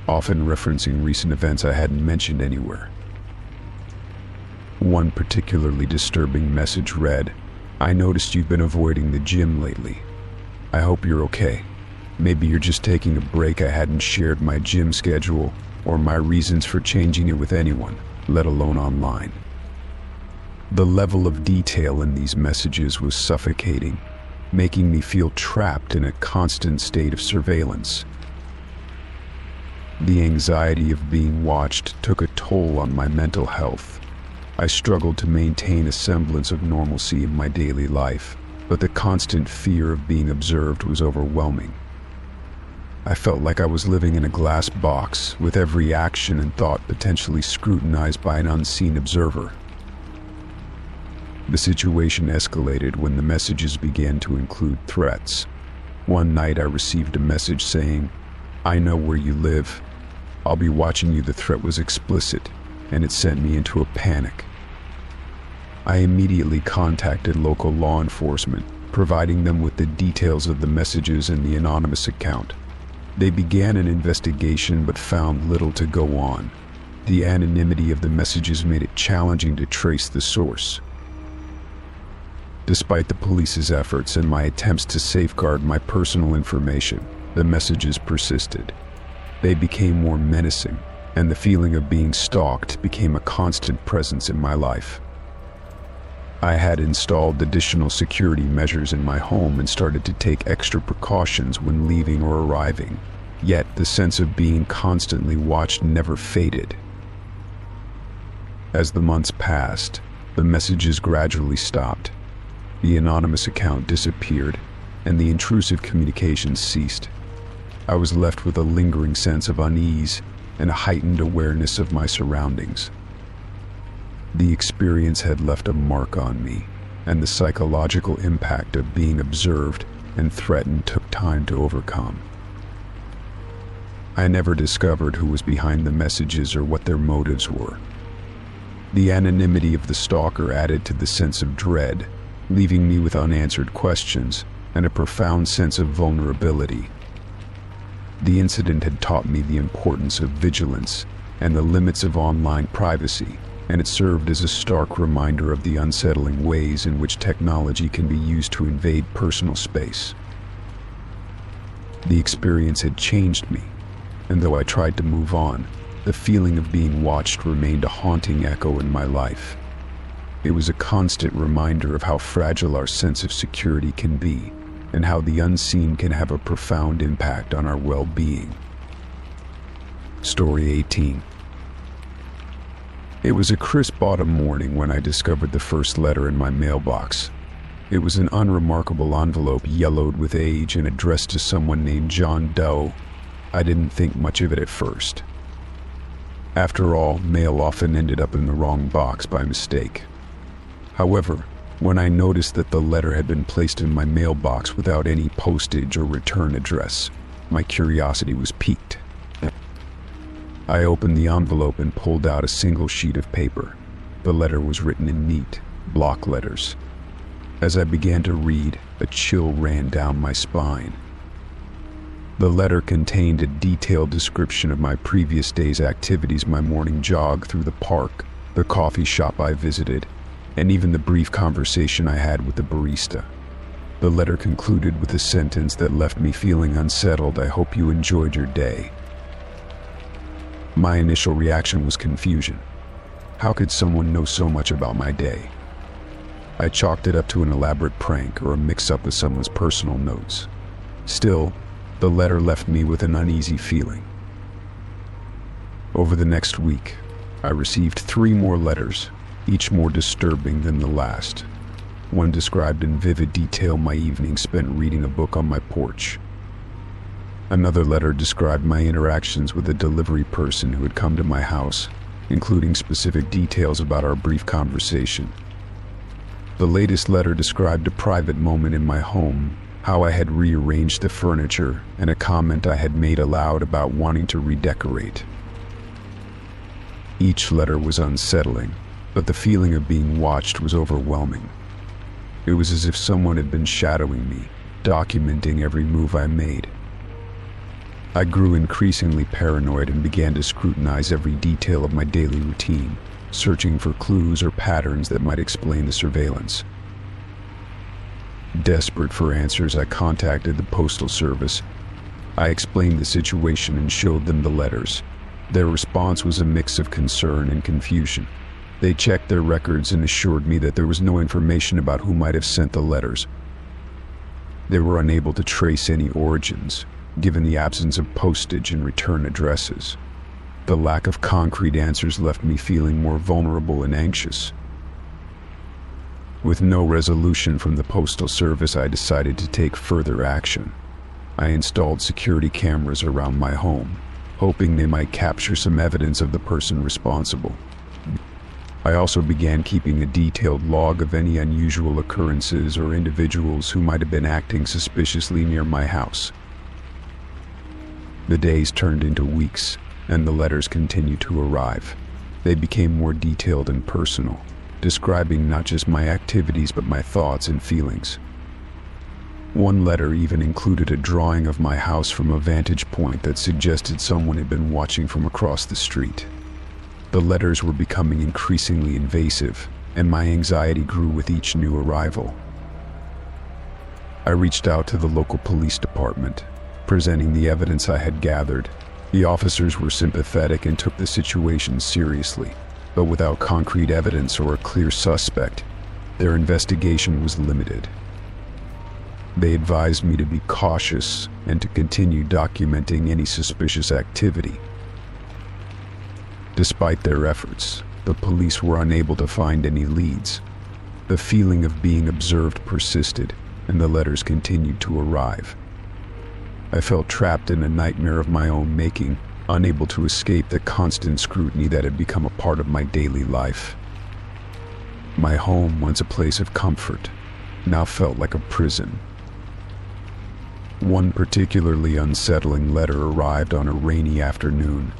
often referencing recent events I hadn't mentioned anywhere. One particularly disturbing message read, "I noticed you've been avoiding the gym lately. I hope you're okay. Maybe you're just taking a break. I hadn't shared my gym schedule or my reasons for changing it with anyone, let alone online." The level of detail in these messages was suffocating, making me feel trapped in a constant state of surveillance. The anxiety of being watched took a toll on my mental health. I struggled to maintain a semblance of normalcy in my daily life, but the constant fear of being observed was overwhelming. I felt like I was living in a glass box, with every action and thought potentially scrutinized by an unseen observer. The situation escalated when the messages began to include threats. One night I received a message saying, "I know where you live. I'll be watching you." The threat was explicit, and it sent me into a panic. I immediately contacted local law enforcement, providing them with the details of the messages and the anonymous account. They began an investigation but found little to go on. The anonymity of the messages made it challenging to trace the source. Despite the police's efforts and my attempts to safeguard my personal information, the messages persisted. They became more menacing, and the feeling of being stalked became a constant presence in my life. I had installed additional security measures in my home and started to take extra precautions when leaving or arriving, yet the sense of being constantly watched never faded. As the months passed, the messages gradually stopped. The anonymous account disappeared, and the intrusive communications ceased. I was left with a lingering sense of unease and a heightened awareness of my surroundings. The experience had left a mark on me, and the psychological impact of being observed and threatened took time to overcome. I never discovered who was behind the messages or what their motives were. The anonymity of the stalker added to the sense of dread, leaving me with unanswered questions and a profound sense of vulnerability. The incident had taught me the importance of vigilance and the limits of online privacy, and it served as a stark reminder of the unsettling ways in which technology can be used to invade personal space. The experience had changed me, and though I tried to move on, the feeling of being watched remained a haunting echo in my life. It was a constant reminder of how fragile our sense of security can be, and how the unseen can have a profound impact on our well-being. Story 18. It was a crisp autumn morning when I discovered the first letter in my mailbox. It was an unremarkable envelope yellowed with age and addressed to someone named John Doe. I didn't think much of it at first. After all, mail often ended up in the wrong box by mistake. However, when I noticed that the letter had been placed in my mailbox without any postage or return address, my curiosity was piqued. I opened the envelope and pulled out a single sheet of paper. The letter was written in neat, block letters. As I began to read, a chill ran down my spine. The letter contained a detailed description of my previous day's activities: my morning jog through the park, the coffee shop I visited, and even the brief conversation I had with the barista. The letter concluded with a sentence that left me feeling unsettled. "I hope you enjoyed your day." My initial reaction was confusion. How could someone know so much about my day? I chalked it up to an elaborate prank or a mix-up with someone's personal notes. Still, The letter left me with an uneasy feeling. Over the next week, I received 3 more letters, each more disturbing than the last. One described in vivid detail my evening spent reading a book on my porch. Another letter described my interactions with a delivery person who had come to my house, including specific details about our brief conversation. The latest letter described a private moment in my home, how I had rearranged the furniture, and a comment I had made aloud about wanting to redecorate. Each letter was unsettling, but the feeling of being watched was overwhelming. It was as if someone had been shadowing me, documenting every move I made. I grew increasingly paranoid and began to scrutinize every detail of my daily routine, searching for clues or patterns that might explain the surveillance. Desperate for answers, I contacted the Postal Service. I explained the situation and showed them the letters. Their response was a mix of concern and confusion. They checked their records and assured me that there was no information about who might have sent the letters. They were unable to trace any origins, given the absence of postage and return addresses. The lack of concrete answers left me feeling more vulnerable and anxious. With no resolution from the Postal Service, I decided to take further action. I installed security cameras around my home, hoping they might capture some evidence of the person responsible. I also began keeping a detailed log of any unusual occurrences or individuals who might have been acting suspiciously near my house. The days turned into weeks, and the letters continued to arrive. They became more detailed and personal, describing not just my activities but my thoughts and feelings. One letter even included a drawing of my house from a vantage point that suggested someone had been watching from across the street. The letters were becoming increasingly invasive, and my anxiety grew with each new arrival. I reached out to the local police department, presenting the evidence I had gathered. The officers were sympathetic and took the situation seriously, but without concrete evidence or a clear suspect, their investigation was limited. They advised me to be cautious and to continue documenting any suspicious activity. Despite their efforts, the police were unable to find any leads. The feeling of being observed persisted, and the letters continued to arrive. I felt trapped in a nightmare of my own making, unable to escape the constant scrutiny that had become a part of my daily life. My home, once a place of comfort, now felt like a prison. One particularly unsettling letter arrived on a rainy afternoon.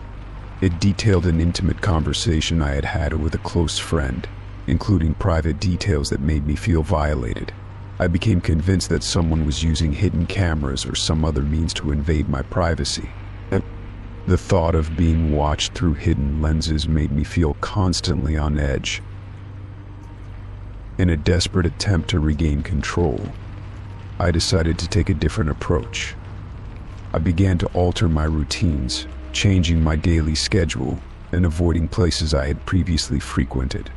It detailed an intimate conversation I had had with a close friend, including private details that made me feel violated. I became convinced that someone was using hidden cameras or some other means to invade my privacy. The thought of being watched through hidden lenses made me feel constantly on edge. In a desperate attempt to regain control, I decided to take a different approach. I began to alter my routines, changing my daily schedule and avoiding places I had previously frequented.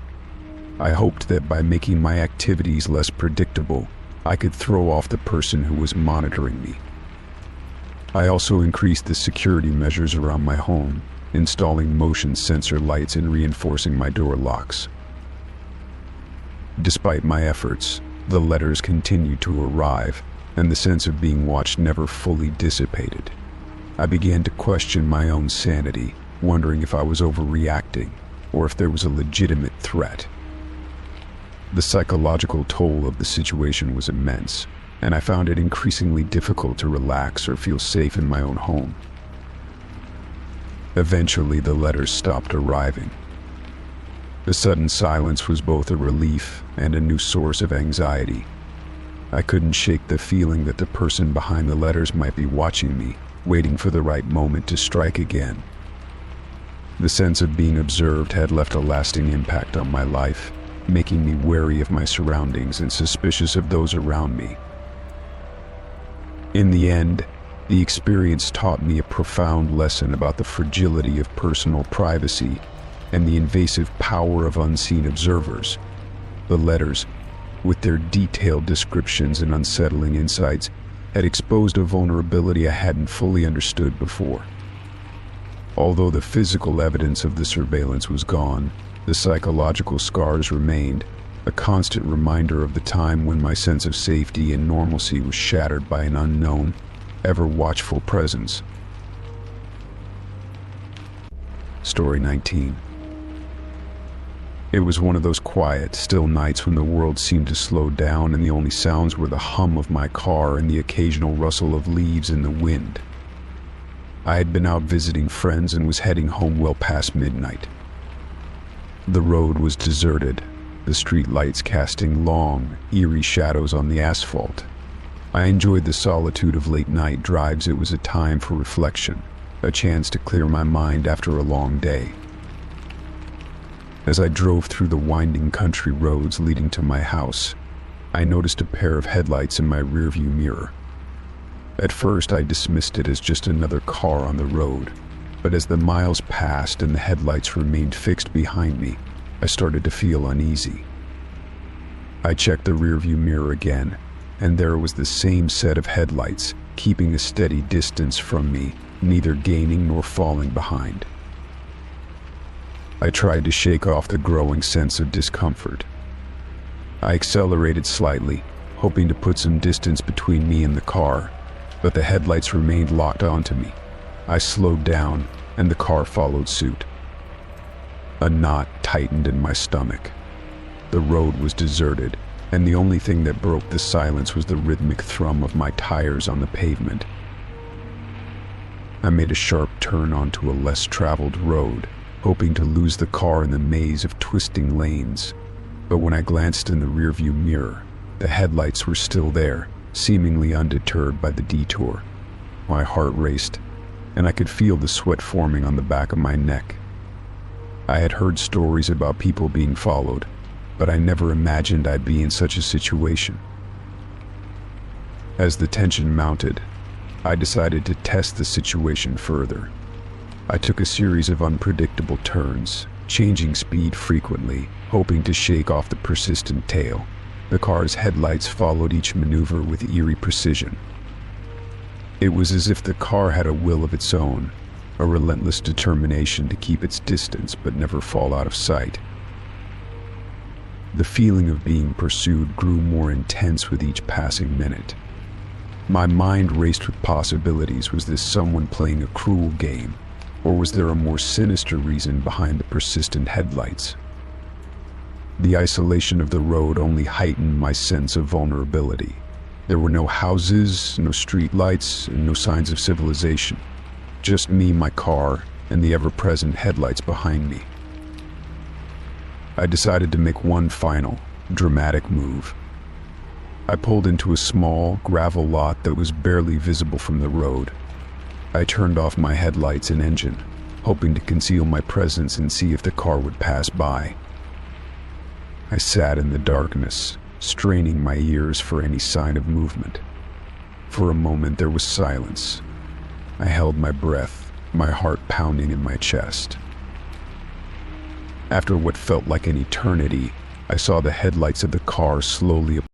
I hoped that by making my activities less predictable, I could throw off the person who was monitoring me. I also increased the security measures around my home, installing motion sensor lights and reinforcing my door locks. Despite my efforts, the letters continued to arrive, and the sense of being watched never fully dissipated. I began to question my own sanity, wondering if I was overreacting or if there was a legitimate threat. The psychological toll of the situation was immense, and I found it increasingly difficult to relax or feel safe in my own home. Eventually, the letters stopped arriving. The sudden silence was both a relief and a new source of anxiety. I couldn't shake the feeling that the person behind the letters might be watching me, waiting for the right moment to strike again. The sense of being observed had left a lasting impact on my life, making me wary of my surroundings and suspicious of those around me. In the end, the experience taught me a profound lesson about the fragility of personal privacy and the invasive power of unseen observers. The letters, with their detailed descriptions and unsettling insights, had exposed a vulnerability I hadn't fully understood before. Although the physical evidence of the surveillance was gone, the psychological scars remained, a constant reminder of the time when my sense of safety and normalcy was shattered by an unknown, ever-watchful presence. Story 19. It was one of those quiet, still nights when the world seemed to slow down and the only sounds were the hum of my car and the occasional rustle of leaves in the wind. I had been out visiting friends and was heading home well past midnight. The road was deserted, the street lights casting long, eerie shadows on the asphalt. I enjoyed the solitude of late-night drives. It was a time for reflection, a chance to clear my mind after a long day. As I drove through the winding country roads leading to my house, I noticed a pair of headlights in my rearview mirror. At first, I dismissed it as just another car on the road, but as the miles passed and the headlights remained fixed behind me, I started to feel uneasy. I checked the rearview mirror again, and there was the same set of headlights, keeping a steady distance from me, neither gaining nor falling behind. I tried to shake off the growing sense of discomfort. I accelerated slightly, hoping to put some distance between me and the car, but the headlights remained locked onto me. I slowed down, and the car followed suit. A knot tightened in my stomach. The road was deserted, and the only thing that broke the silence was the rhythmic thrum of my tires on the pavement. I made a sharp turn onto a less traveled road, hoping to lose the car in the maze of twisting lanes. But when I glanced in the rearview mirror, the headlights were still there, seemingly undeterred by the detour. My heart raced, and I could feel the sweat forming on the back of my neck. I had heard stories about people being followed, but I never imagined I'd be in such a situation. As the tension mounted, I decided to test the situation further. I took a series of unpredictable turns, changing speed frequently, hoping to shake off the persistent tail. The car's headlights followed each maneuver with eerie precision. It was as if the car had a will of its own, a relentless determination to keep its distance but never fall out of sight. The feeling of being pursued grew more intense with each passing minute. My mind raced with possibilities. Was this someone playing a cruel game, or was there a more sinister reason behind the persistent headlights? The isolation of the road only heightened my sense of vulnerability. There were no houses, no street lights, and no signs of civilization. Just me, my car, and the ever-present headlights behind me. I decided to make one final, dramatic move. I pulled into a small, gravel lot that was barely visible from the road. I turned off my headlights and engine, hoping to conceal my presence and see if the car would pass by. I sat in the darkness, straining my ears for any sign of movement. For a moment there was silence. I held my breath, my heart pounding in my chest. After what felt like an eternity, I saw the headlights of the car slowly